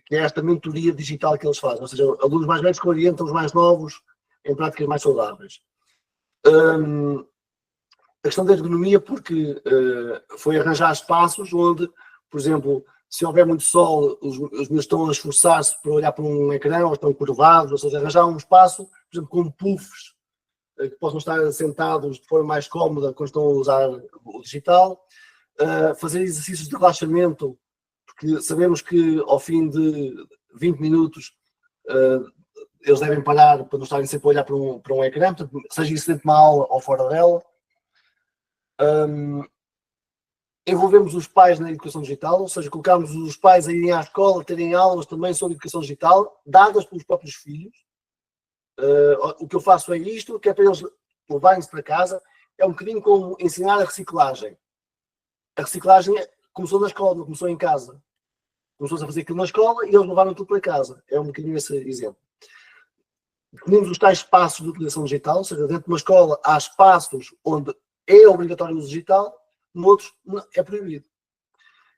Que é esta mentoria digital que eles fazem, ou seja, alunos mais velhos que orientam os mais novos em práticas mais saudáveis. A questão da ergonomia, porque foi arranjar espaços onde, por exemplo, se houver muito sol, os meus estão a esforçar-se para olhar para um ecrã ou estão curvados, ou seja, arranjar um espaço, por exemplo, com puffs, que possam estar sentados de forma mais cómoda quando estão a usar o digital, fazer exercícios de relaxamento, porque sabemos que ao fim de 20 minutos eles devem parar para não estarem sempre a olhar para um ecrã, portanto, seja isso dentro de uma aula ou fora dela. Envolvemos os pais na educação digital, ou seja, colocamos os pais a irem à escola, terem aulas também sobre educação digital, dadas pelos próprios filhos. O que eu faço é isto, que é para eles levarem-se para casa, é um bocadinho como ensinar a reciclagem. A reciclagem começou na escola, não começou em casa. Começou-se a fazer aquilo na escola e eles levaram tudo para casa. É um bocadinho esse exemplo. Temos os tais espaços de utilização digital, ou seja, dentro de uma escola há espaços onde é obrigatório o uso digital, noutros é proibido.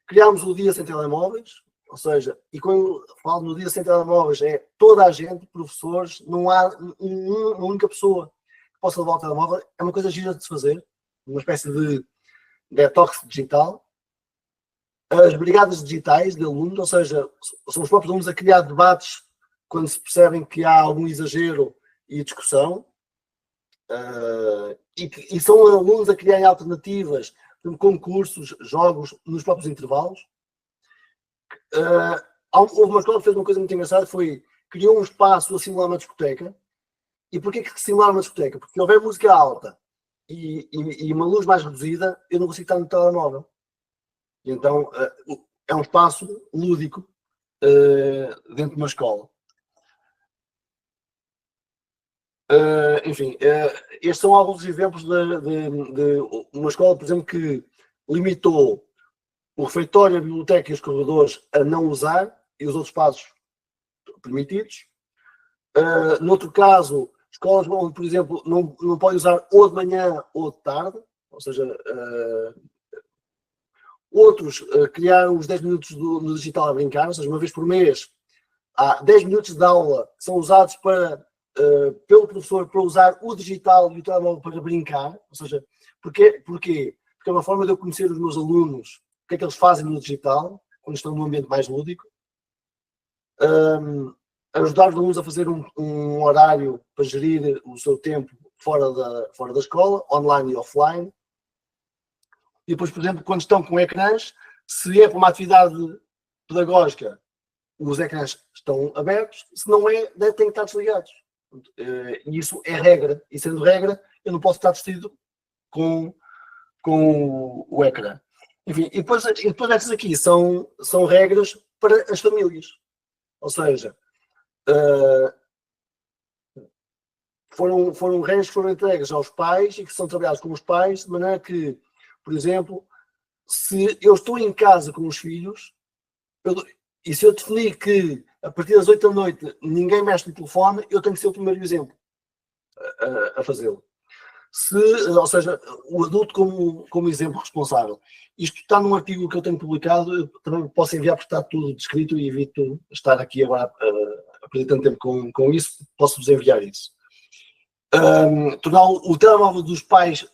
Criámos o Dia Sem Telemóveis, ou seja, e quando falo no Dia Sem Telemóveis, é toda a gente, professores, não há uma única pessoa que possa levar o telemóvel. É uma coisa gira de se fazer, uma espécie de detox digital. As brigadas digitais de alunos, ou seja, são os próprios alunos a criar debates quando se percebem que há algum exagero e discussão. E são alunos a criarem alternativas, concursos, jogos, nos próprios intervalos. houve uma escola que fez uma coisa muito engraçada, criou um espaço a simular uma discoteca. E porquê que simular uma discoteca? Porque se houver música alta e uma luz mais reduzida, eu não consigo estar no telemóvel. E então é um espaço lúdico dentro de uma escola. Enfim, estes são alguns exemplos de uma escola, por exemplo, que limitou o refeitório, a biblioteca e os corredores a não usar e os outros espaços permitidos. Noutro caso, escolas onde, por exemplo, não podem usar ou de manhã ou de tarde, ou seja, outros criaram os 10 minutos no digital a brincar, ou seja, uma vez por mês, há 10 minutos de aula que são usados pelo professor para usar o digital e o telemóvel para brincar, ou seja, porquê? Porque é uma forma de eu conhecer os meus alunos, o que é que eles fazem no digital, quando estão num ambiente mais lúdico. Ajudar os alunos a fazer um horário para gerir o seu tempo fora da escola, online e offline. E depois, por exemplo, quando estão com ecrãs, se é para uma atividade pedagógica, os ecrãs estão abertos, se não é, têm que estar desligados. E isso é regra. E sendo regra, eu não posso estar distraído com o ecrã. Enfim, e depois estas aqui são regras para as famílias. Ou seja, foram regras que foram entregues aos pais e que são trabalhadas com os pais, de maneira que, por exemplo, se eu estou em casa com os filhos, e se eu definir que a partir das 8 da noite ninguém mexe no telefone, eu tenho que ser o primeiro exemplo a fazê-lo. Ou seja, o adulto como exemplo responsável. Isto está num artigo que eu tenho publicado, eu também posso enviar porque está tudo descrito e evito estar aqui agora a perder tanto tempo com isso, posso-vos enviar isso. Tornar o telemóvel dos pais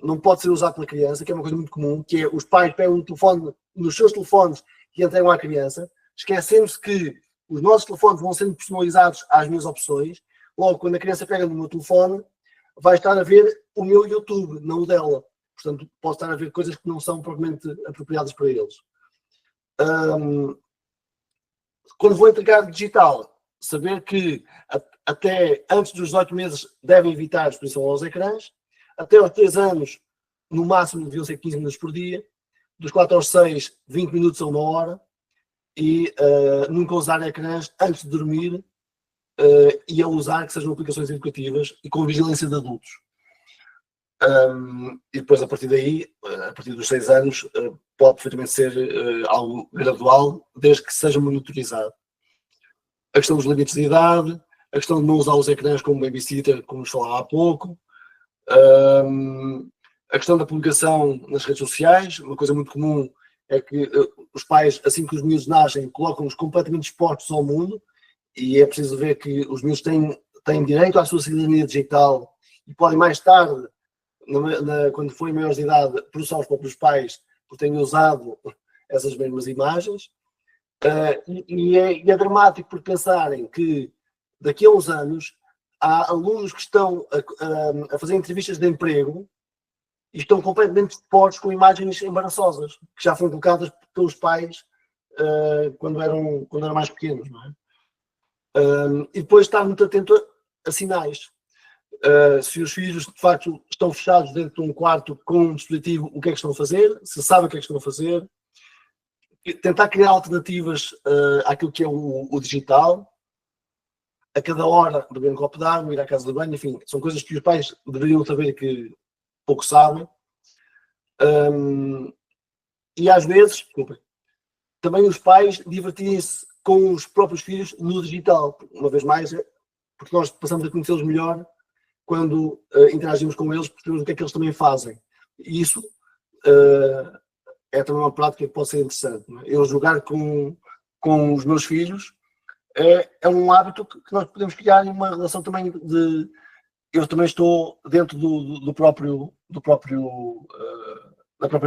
não pode ser usado pela criança, que é uma coisa muito comum, que é os pais pegam o telefone nos seus telefones e entregam à criança, esquecendo-se que os nossos telefones vão sendo personalizados às minhas opções. Logo, quando a criança pega no meu telefone, vai estar a ver o meu YouTube, não o dela. Portanto, pode estar a ver coisas que não são propriamente apropriadas para eles. Quando vou entregar digital, saber que até antes dos 18 meses devem evitar a exposição aos ecrãs, até aos 3 anos, no máximo deviam ser 15 minutos por dia, dos 4 aos 6, 20 minutos a 1 hora, e nunca usar ecrãs antes de dormir, e a usar que sejam aplicações educativas e com vigilância de adultos. E depois, a partir daí, a partir dos 6 anos, pode perfeitamente ser algo gradual, desde que seja monitorizado. A questão dos limites de idade, a questão de não usar os ecrãs como babysitter, como nos falava há pouco, a questão da publicação nas redes sociais. Uma coisa muito comum é que os pais, assim que os miúdos nascem, colocam-os completamente expostos ao mundo, e é preciso ver que os miúdos têm direito à sua cidadania digital e podem mais tarde, quando forem maiores de idade, processar os próprios pais por terem usado essas mesmas imagens. E é dramático por pensarem que daqui a uns anos há alunos que estão a fazer entrevistas de emprego e estão completamente expostos com imagens embaraçosas que já foram colocadas pelos pais quando eram mais pequenos, não é? E depois estar muito atento a sinais. Se os filhos de facto estão fechados dentro de um quarto com um dispositivo, o que é que estão a fazer, se sabem o que é que estão a fazer, tentar criar alternativas àquilo que é o digital, a cada hora beber um copo de água, ir à casa de banho, enfim, são coisas que os pais deveriam saber que pouco sabem. E às vezes, desculpa, também os pais divertirem-se com os próprios filhos no digital, uma vez mais, porque nós passamos a conhecê-los melhor quando interagimos com eles, percebemos o que é que eles também fazem. E isso é também uma prática que pode ser interessante. Não é? Eu jogar com os meus filhos é um hábito que nós podemos criar em uma relação também de... Eu também estou dentro da própria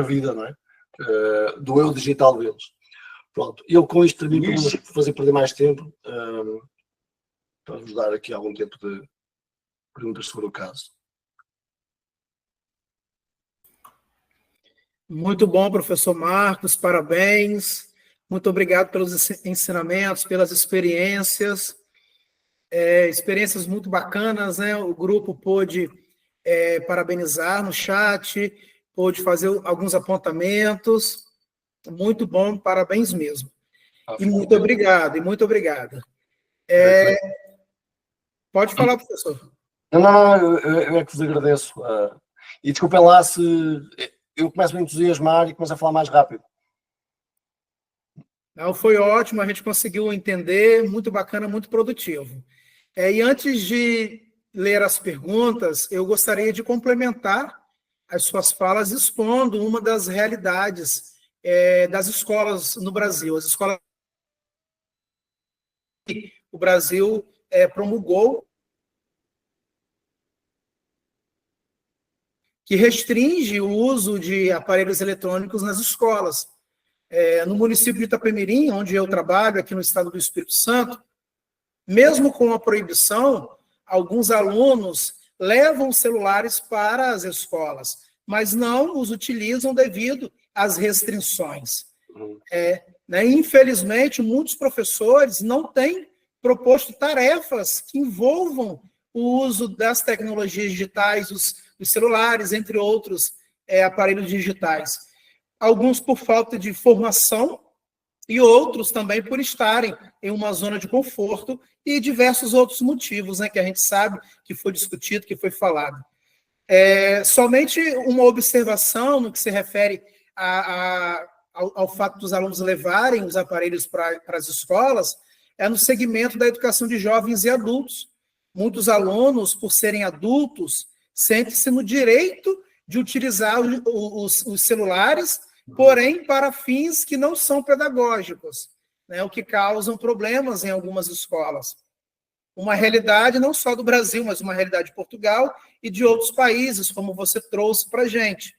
vida, não é? Do eu digital deles. Pronto, eu com isto termino, para não fazer perder mais tempo, para vos dar aqui algum tempo de perguntas, se for o caso. Muito bom, professor Marcos, parabéns. Muito obrigado pelos ensinamentos, pelas experiências, experiências muito bacanas, né? O grupo pôde parabenizar no chat, pôde fazer alguns apontamentos. Muito bom, parabéns mesmo. E muito obrigado, e muito obrigado. Pode falar, professor. Não, eu é que vos agradeço. E desculpem lá se eu começo a me entusiasmar e começo a falar mais rápido. Não, foi ótimo, a gente conseguiu entender, muito bacana, muito produtivo. E antes de ler as perguntas, eu gostaria de complementar as suas falas expondo uma das realidades das escolas no Brasil. As escolas o Brasil promulgou que restringe o uso de aparelhos eletrônicos nas escolas. No município de Itapemirim, onde eu trabalho, aqui no estado do Espírito Santo, mesmo com a proibição, alguns alunos levam celulares para as escolas, mas não os utilizam devido às restrições. Infelizmente, muitos professores não têm proposto tarefas que envolvam o uso das tecnologias digitais, os celulares, entre outros aparelhos digitais. Alguns por falta de formação e outros também por estarem em uma zona de conforto e diversos outros motivos, que a gente sabe que foi discutido, que foi falado. Somente uma observação no que se refere ao fato dos alunos levarem os aparelhos para as escolas no segmento da educação de jovens e adultos. Muitos alunos, por serem adultos, sentem-se no direito de utilizar os celulares, porém para fins que não são pedagógicos, o que causam problemas em algumas escolas. Uma realidade não só do Brasil, mas uma realidade de Portugal e de outros países, como você trouxe para a gente.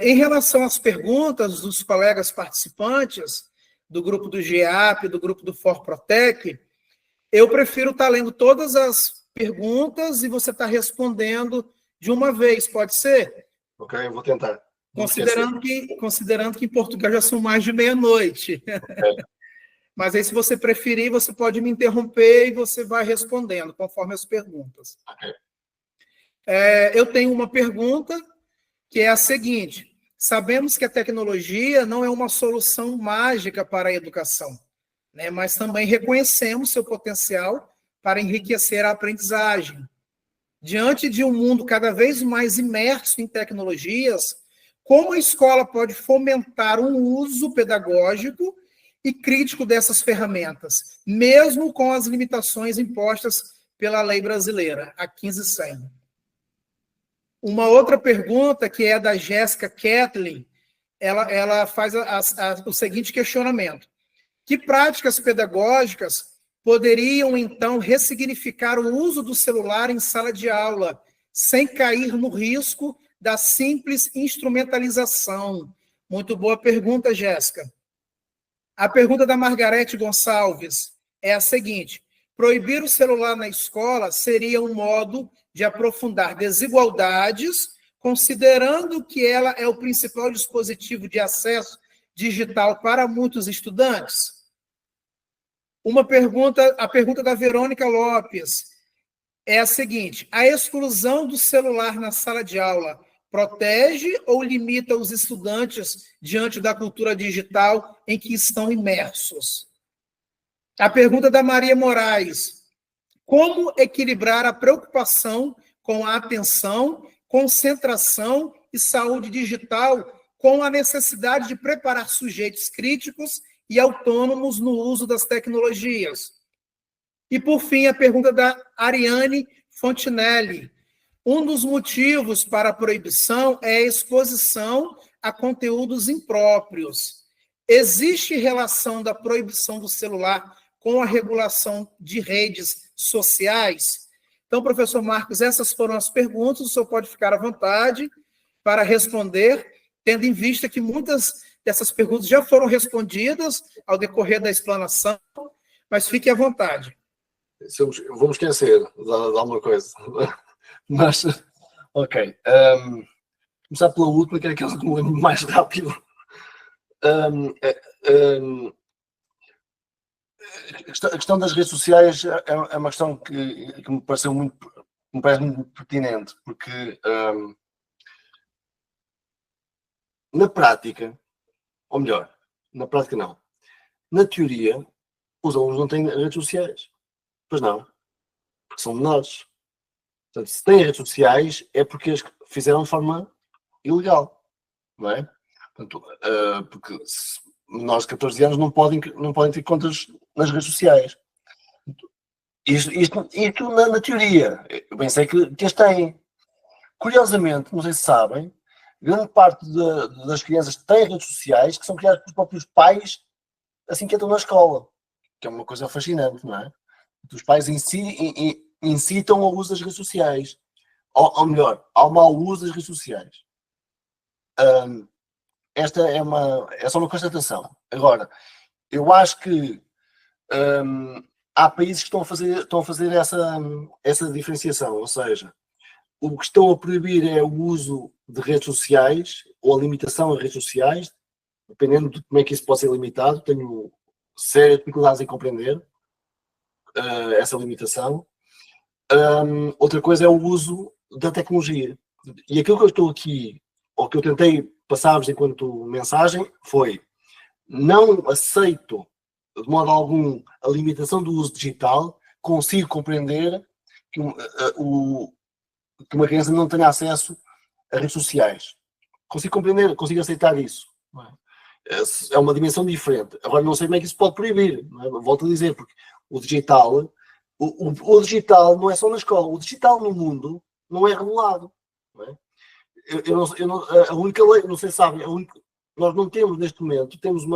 Em relação às perguntas dos colegas participantes, do grupo do GEAP, do grupo do ForProtec, eu prefiro estar lendo todas as perguntas e você está respondendo de uma vez, pode ser? Ok, eu vou tentar. Considerando que em Portugal já são mais de meia-noite. Okay. Mas aí, se você preferir, você pode me interromper e você vai respondendo, conforme as perguntas. Okay. Eu tenho uma pergunta, que é a seguinte: sabemos que a tecnologia não é uma solução mágica para a educação, mas também reconhecemos seu potencial para enriquecer a aprendizagem. Diante de um mundo cada vez mais imerso em tecnologias, como a escola pode fomentar um uso pedagógico e crítico dessas ferramentas, mesmo com as limitações impostas pela lei brasileira, a 15.100? Uma outra pergunta, que é da Jéssica Kathleen, ela faz o seguinte questionamento: que práticas pedagógicas poderiam, então, ressignificar o uso do celular em sala de aula, sem cair no risco da simples instrumentalização? Muito boa pergunta, Jéssica. A pergunta da Margarete Gonçalves é a seguinte: proibir o celular na escola seria um modo de aprofundar desigualdades, considerando que ela é o principal dispositivo de acesso digital para muitos estudantes? A pergunta da Verônica Lopes é a seguinte: a exclusão do celular na sala de aula protege ou limita os estudantes diante da cultura digital em que estão imersos? A pergunta da Maria Moraes: como equilibrar a preocupação com a atenção, concentração e saúde digital com a necessidade de preparar sujeitos críticos e autônomos no uso das tecnologias? E, por fim, a pergunta da Ariane Fontinelli: um dos motivos para a proibição é a exposição a conteúdos impróprios. Existe relação da proibição do celular com a regulação de redes sociais? Então, professor Marcos, essas foram as perguntas, o senhor pode ficar à vontade para responder, tendo em vista que muitas dessas perguntas já foram respondidas ao decorrer da explanação, mas fique à vontade. Eu vou me esquecer de alguma coisa. Mas, ok. Começar pela última, que é aquela que me lembro mais rápido. A questão das redes sociais é uma questão que me parece muito pertinente, porque na prática, ou melhor, na prática não, na teoria, os alunos não têm redes sociais. Pois não, porque são menores. Portanto, se têm redes sociais é porque as fizeram de forma ilegal, não é? Portanto, porque menores de 14 anos não podem ter contas nas redes sociais. Isto na teoria. Eu pensei que as têm. Curiosamente, não sei se sabem, grande parte das crianças têm redes sociais que são criadas pelos próprios pais assim que entram na escola. Que é uma coisa fascinante, não é? Os pais incitam ao uso das redes sociais. Ou melhor, ao mau uso das redes sociais. Esta é só uma constatação. Agora, eu acho que há países que estão a fazer essa diferenciação, ou seja, o que estão a proibir é o uso de redes sociais ou a limitação a redes sociais, dependendo de como é que isso pode ser limitado. Tenho sérias dificuldades em compreender essa limitação. Outra coisa é o uso da tecnologia. E aquilo que eu estou aqui, ou que eu tentei passar-vos enquanto mensagem, foi: não aceito de modo algum a limitação do uso digital. Consigo compreender que uma criança não tenha acesso a redes sociais. Consigo compreender, consigo aceitar isso. É uma dimensão diferente. Agora não sei como é que isso pode proibir. Volto a dizer, porque o digital, o digital não é só na escola. O digital no mundo não é regulado. Não é? A única lei, não sei se sabem, nós não temos neste momento, temos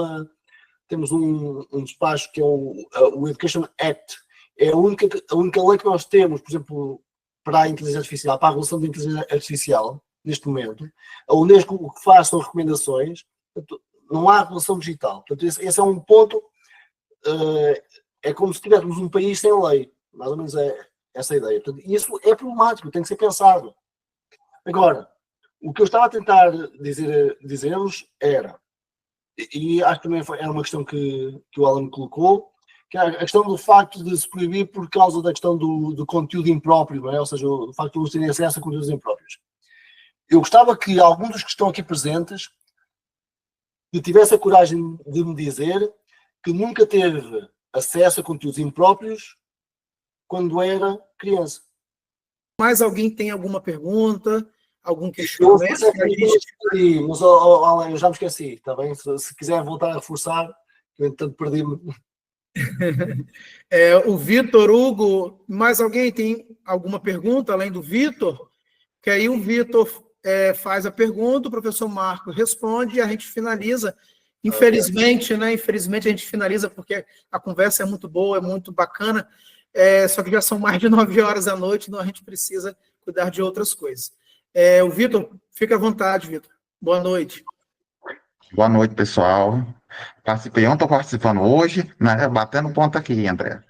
um despacho que é o Education Act. É a única lei que nós temos, por exemplo, para a inteligência artificial, para a regulação da inteligência artificial, neste momento. A Unesco o que faz são recomendações. Portanto, não há regulação digital. Portanto, esse é um ponto. É como se tivéssemos um país sem lei. Mais ou menos é essa a ideia. Portanto, isso é problemático, tem que ser pensado. Agora, o que eu estava a tentar dizer-vos era, e acho que também era uma questão que o Alan me colocou, que é a questão do facto de se proibir por causa da questão do conteúdo impróprio, não é? Ou seja, o facto de eles terem acesso a conteúdos impróprios. Eu gostava que alguns dos que estão aqui presentes tivesse a coragem de me dizer que nunca teve acesso a conteúdos impróprios quando era criança. Mais alguém tem alguma pergunta, algum questionamento? Mas, Alan, eu já me esqueci, está bem? Se quiser voltar a reforçar, eu entanto perdi-me. O Vitor Hugo, mais alguém tem alguma pergunta além do Vitor? Que aí o Vitor faz a pergunta, o professor Marco responde e a gente finaliza. Infelizmente, né? Infelizmente a gente finaliza porque a conversa é muito boa, é muito bacana, só que já são mais de 9 horas da noite, então a gente precisa cuidar de outras coisas. O Vitor, fica à vontade, Vitor. Boa noite. Boa noite, pessoal. Eu estou participando hoje, né, batendo ponto aqui, André.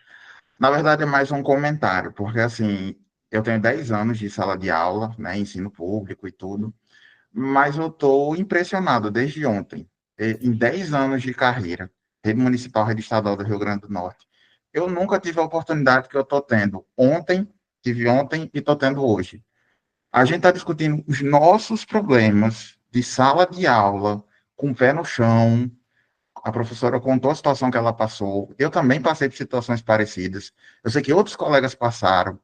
Na verdade, é mais um comentário, porque, assim, eu tenho 10 anos de sala de aula, né, ensino público e tudo, mas eu estou impressionado desde ontem, em 10 anos de carreira, rede municipal, rede estadual do Rio Grande do Norte. Eu nunca tive a oportunidade que eu estou tendo tive ontem e estou tendo hoje. A gente está discutindo os nossos problemas de sala de aula, com o pé no chão. A professora contou a situação que ela passou. Eu também passei por situações parecidas. Eu sei que outros colegas passaram.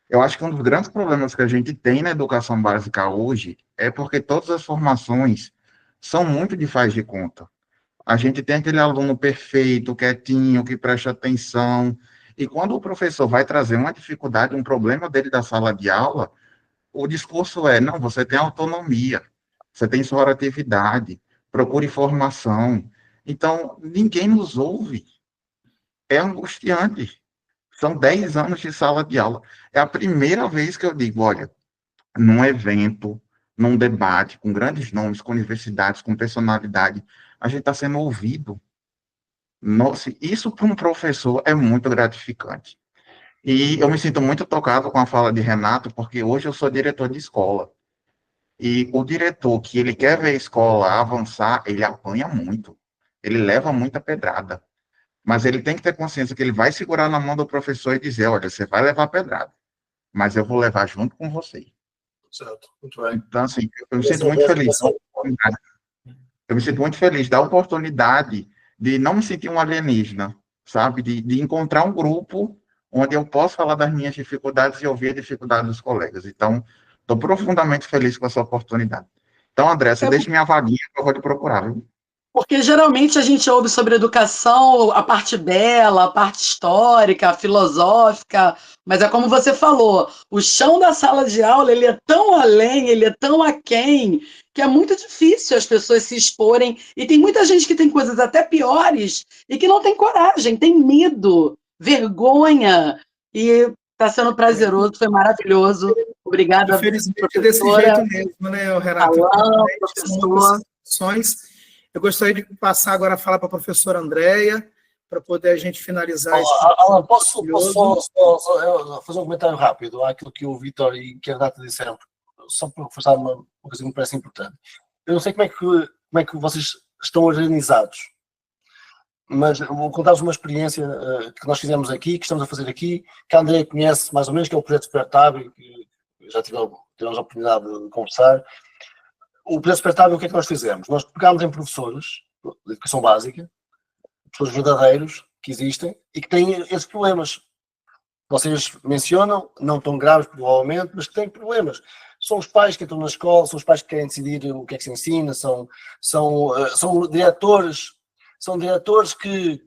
Eu acho que um dos grandes problemas que a gente tem na educação básica hoje é porque todas as formações são muito de faz de conta. A gente tem aquele aluno perfeito, quietinho, que presta atenção. E quando o professor vai trazer uma dificuldade, um problema dele da sala de aula, o discurso é: não, você tem autonomia, você tem sua atividade, procure informação. Então, ninguém nos ouve. É angustiante. São 10 anos de sala de aula. É a primeira vez que eu digo: olha, num evento, num debate com grandes nomes, com universidades, com personalidade, a gente está sendo ouvido. Nossa, isso para um professor é muito gratificante. E eu me sinto muito tocado com a fala de Renato, porque hoje eu sou diretor de escola. E o diretor, que ele quer ver a escola avançar, ele apanha muito. Ele leva muita pedrada. Mas ele tem que ter consciência que ele vai segurar na mão do professor e dizer, olha, você vai levar pedrada, mas eu vou levar junto com você. Certo, muito bem. Então, assim, eu me sinto muito feliz. Eu me sinto muito feliz da oportunidade de não me sentir um alienígena, sabe? De encontrar um grupo onde eu posso falar das minhas dificuldades e ouvir a dificuldade dos colegas. Então, estou profundamente feliz com essa oportunidade. Então, André, você deixa minha vaguinha que eu vou te procurar, viu? Porque geralmente a gente ouve sobre educação, a parte bela, a parte histórica, a filosófica, mas é como você falou, o chão da sala de aula ele é tão além, ele é tão aquém, que é muito difícil as pessoas se exporem, e tem muita gente que tem coisas até piores e que não tem coragem, tem medo, vergonha, e está sendo prazeroso, foi maravilhoso. Obrigada, Infelizmente é desse jeito mesmo, né, Renato? professor. Eu gostaria de passar agora a falar para a professora Andréia, para poder a gente finalizar esse Alan, posso só fazer um comentário rápido àquilo que o Vítor e que a Renata disseram, só para reforçar uma coisa que me parece importante. Eu não sei como é que vocês estão organizados, mas eu vou contar-vos uma experiência que nós fizemos aqui, que estamos a fazer aqui, que a Andréia conhece mais ou menos, que é o projeto Supertável, que já tivemos a oportunidade de conversar. O projeto Supertável, o que é que nós fizemos? Nós pegámos em professores de educação básica, professores verdadeiros que existem e que têm esses problemas. Vocês mencionam, não tão graves provavelmente, mas que têm problemas. São os pais que entram na escola, são os pais que querem decidir o que é que se ensina, são diretores que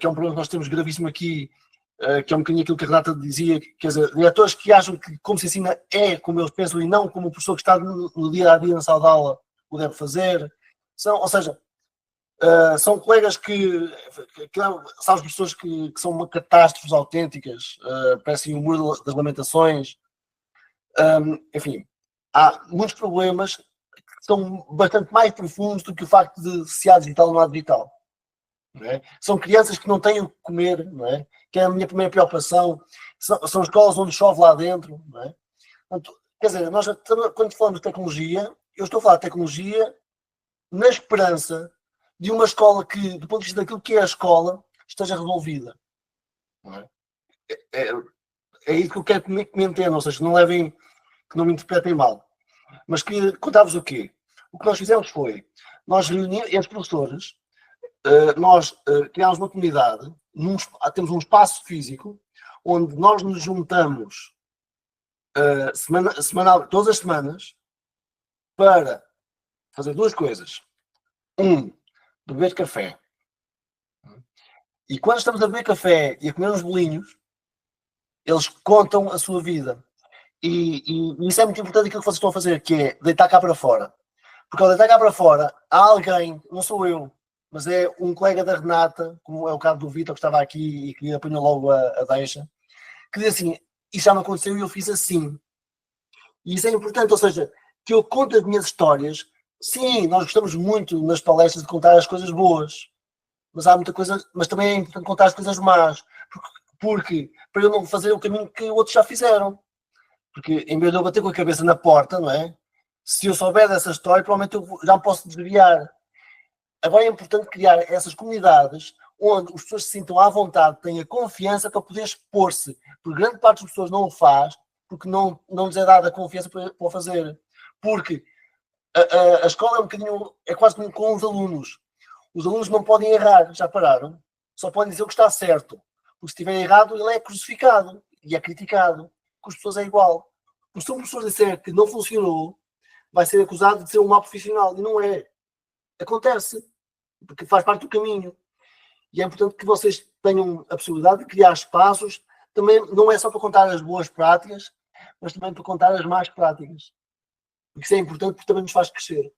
é um problema que nós temos gravíssimo aqui, que é um bocadinho aquilo que a Renata dizia, quer dizer, diretores que acham que como se ensina é como eles pensam e não como o professor que está no dia a dia na sala de aula o deve fazer. Ou seja, são colegas sabes, pessoas que são uma catástrofes autênticas, parecem o Muro das Lamentações. Enfim, há muitos problemas que são bastante mais profundos do que o facto de se há digital ou não há digital. Não é? São crianças que não têm o que comer, não é? Que é a minha primeira preocupação. São escolas onde chove lá dentro. Não é? Portanto, quer dizer, nós, quando falamos de tecnologia, eu estou a falar de tecnologia na esperança de uma escola que, do ponto de vista daquilo que é a escola, esteja resolvida. Não é? É isso que eu quero que me entendam, ou seja, que não me interpretem mal. Mas queria contar-vos o quê? O que nós fizemos foi, nós reunimos os professores, nós criámos uma comunidade, temos um espaço físico, onde nós nos juntamos todas as semanas, para fazer duas coisas. Beber café. E quando estamos a beber café e a comer uns bolinhos, eles contam a sua vida. E isso é muito importante aquilo que vocês estão a fazer, que é deitar cá para fora. Porque ao deitar cá para fora, há alguém, não sou eu, mas é um colega da Renata, como é o caso do Vítor, que estava aqui e que apanhou logo a deixa, que diz assim, isso já me aconteceu e eu fiz assim. E isso é importante, ou seja, que eu conto as minhas histórias. Sim, nós gostamos muito nas palestras de contar as coisas boas, mas há muita coisa, mas também é importante contar as coisas más, porque para eu não fazer o caminho que outros já fizeram. Porque em vez de eu bater com a cabeça na porta, não é? Se eu souber dessa história, provavelmente eu já me posso desviar. Agora é importante criar essas comunidades onde as pessoas se sintam à vontade, tenham confiança para poder expor-se. Porque grande parte das pessoas não o faz, porque não lhes é dada a confiança para o fazer. Porque a escola é um bocadinho, é quase como com os alunos. Os alunos não podem errar, já pararam? Só podem dizer o que está certo. Porque se estiver errado, ele é crucificado e é criticado. Com as pessoas é igual. Porque se um professor disser que não funcionou, vai ser acusado de ser um mau profissional. E não é. Acontece. Porque faz parte do caminho. E é importante que vocês tenham a possibilidade de criar espaços. Também não é só para contar as boas práticas, mas também para contar as más práticas. Porque isso é importante porque também nos faz crescer.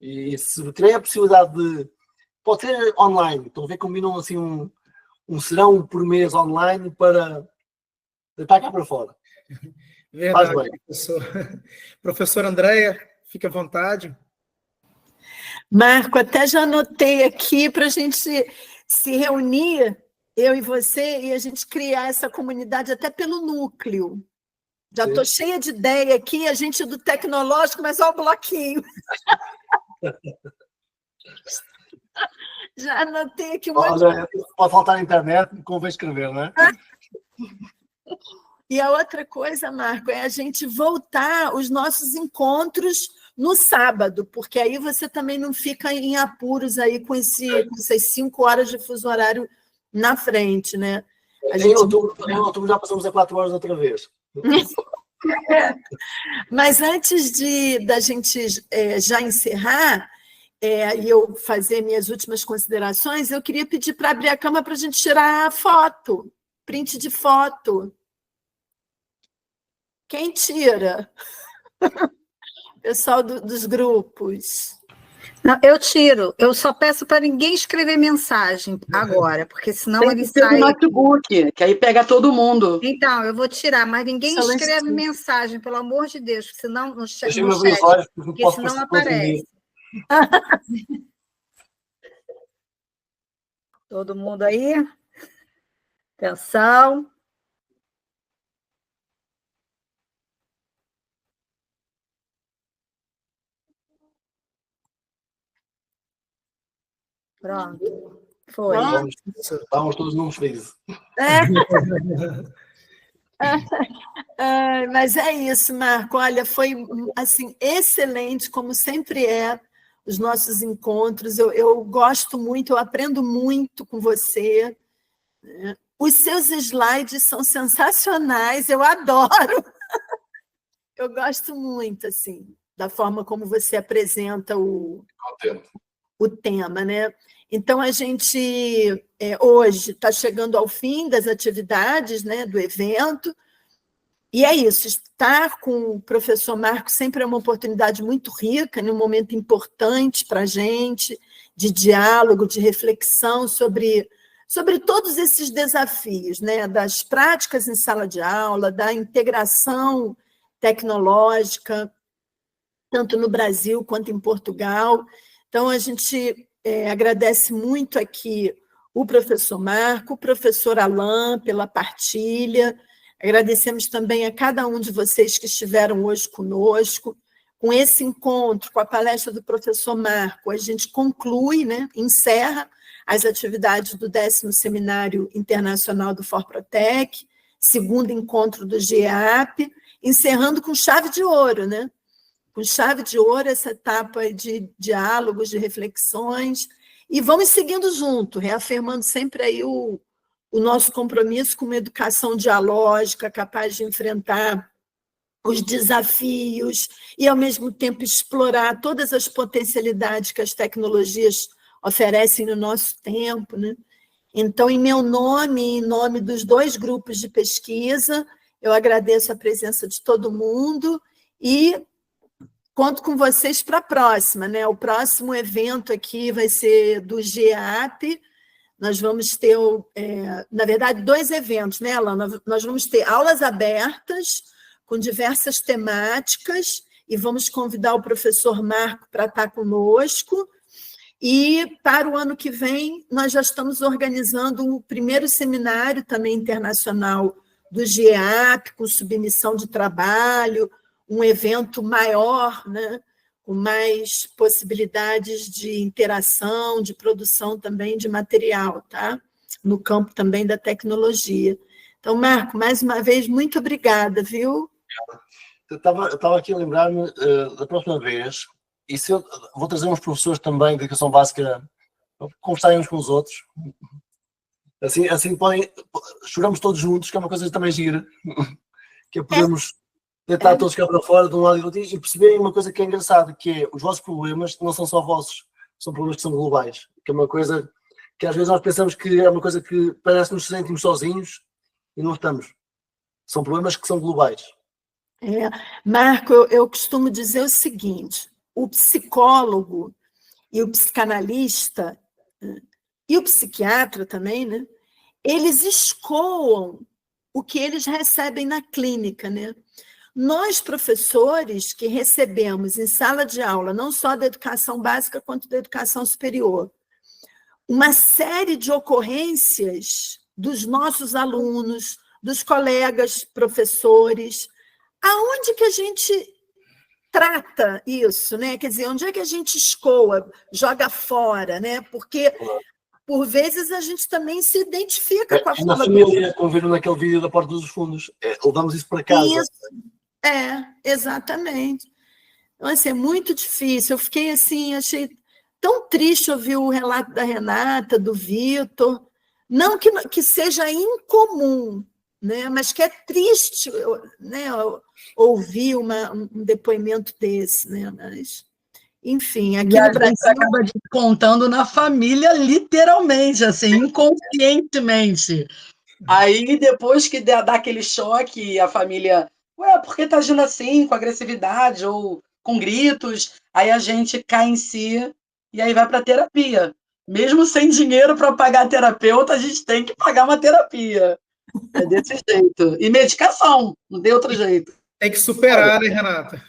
E se tiverem a possibilidade de... Pode ser online. Estão a ver, combinam assim um serão por mês online para deitar cá para fora. Verdade, professor Andréia, fique à vontade. Marco, até já anotei aqui para a gente se reunir, eu e você, e a gente criar essa comunidade até pelo núcleo. Já estou cheia de ideia aqui, a gente do tecnológico, mas olha o bloquinho. Já anotei aqui um monte de... Olha, pode faltar a internet, convém escrever, não é? E a outra coisa, Marco, é a gente voltar os nossos encontros no sábado, porque aí você também não fica em apuros aí com essas 5 horas de fuso horário na frente, né? Em outubro já passamos a 4 horas outra vez. Mas antes da gente já encerrar, e eu fazer minhas últimas considerações, eu queria pedir para abrir a câmera para a gente tirar a foto, print de foto. Quem tira? Pessoal dos grupos. Não, eu tiro. Eu só peço para ninguém escrever mensagem agora, porque senão Tem ele que ter sai. um notebook, que aí pega todo mundo. Então, eu vou tirar, mas ninguém Excelente. escreve mensagem, pelo amor de Deus, senão no chat, Deixa-me abrir os olhos, porque não porque posso senão passar todo dia. aparece. Todo mundo aí? Atenção. Pronto. Foi. Estamos todos num felizes. Mas é isso, Marco. Olha, foi assim excelente, como sempre é, os nossos encontros. Eu gosto muito, eu aprendo muito com você. Os seus slides são sensacionais, eu adoro. Eu gosto muito, assim, da forma como você apresenta o tema, né? Então, a gente hoje está chegando ao fim das atividades, né, do evento, e é isso, estar com o professor Marco sempre é uma oportunidade muito rica, né, um momento importante para a gente, de diálogo, de reflexão sobre todos esses desafios, né, das práticas em sala de aula, da integração tecnológica, tanto no Brasil quanto em Portugal. Então, a gente agradece muito aqui o professor Marco, o professor Alain pela partilha, agradecemos também a cada um de vocês que estiveram hoje conosco. Com esse encontro, com a palestra do professor Marco, a gente conclui, né, encerra as atividades do 10º Seminário Internacional do ForProtec, segundo encontro do GEAP, encerrando com chave de ouro, né? Com chave de ouro essa etapa de diálogos, de reflexões, e vamos seguindo junto, reafirmando sempre aí o nosso compromisso com uma educação dialógica, capaz de enfrentar os desafios e, ao mesmo tempo, explorar todas as potencialidades que as tecnologias oferecem no nosso tempo, né? Então, em meu nome e em nome dos 2 grupos de pesquisa, eu agradeço a presença de todo mundo e conto com vocês para a próxima, né? O próximo evento aqui vai ser do GEAP. Nós vamos ter, na verdade, 2 eventos, né, Alana? Nós vamos ter aulas abertas com diversas temáticas e vamos convidar o professor Marco para estar conosco. E, para o ano que vem, nós já estamos organizando o primeiro seminário também internacional do GEAP, com submissão de trabalho, um evento maior, né, com mais possibilidades de interação, de produção também de material, tá? No campo também da tecnologia. Então, Marco, mais uma vez, muito obrigada, viu? Eu estava aqui a lembrar-me da próxima vez, e se eu vou trazer uns professores também de educação básica para conversarem uns com os outros. Assim podem, choramos todos juntos, que é uma coisa também gira, que é podermos deitar todos cá para fora de um lado e do outro e perceberem uma coisa que é engraçada, que é os vossos problemas não são só vossos, são problemas que são globais, que é uma coisa que às vezes nós pensamos que é uma coisa que parece que nos sentimos sozinhos e não estamos. São problemas que são globais. Marco, eu costumo dizer o seguinte: o psicólogo e o psicanalista e o psiquiatra também, né? Eles escoam o que eles recebem na clínica, né? Nós, professores, que recebemos em sala de aula, não só da educação básica, quanto da educação superior, uma série de ocorrências dos nossos alunos, dos colegas professores, aonde que a gente trata isso, né? Quer dizer, onde é que a gente escoa, joga fora, né? Porque, por vezes, a gente também se identifica com a Na fala família, como viram naquele vídeo da Porta dos Fundos, levamos isso para casa. Isso, exatamente. Então, assim, é muito difícil. Eu fiquei assim, achei tão triste ouvir o relato da Renata, do Vitor. Não que seja incomum, né? Mas que é triste, né? Ouvir um depoimento desse, né? Mas, enfim, aqui E a no Brasil... gente acaba descontando na família, literalmente, assim, inconscientemente. Aí, depois que dá aquele choque, a família, ué, por que tá agindo assim, com agressividade ou com gritos? Aí a gente cai em si e aí vai para terapia. Mesmo sem dinheiro para pagar terapeuta, a gente tem que pagar uma terapia. É desse jeito. E medicação, não tem outro jeito. Tem que superar, né, Renata?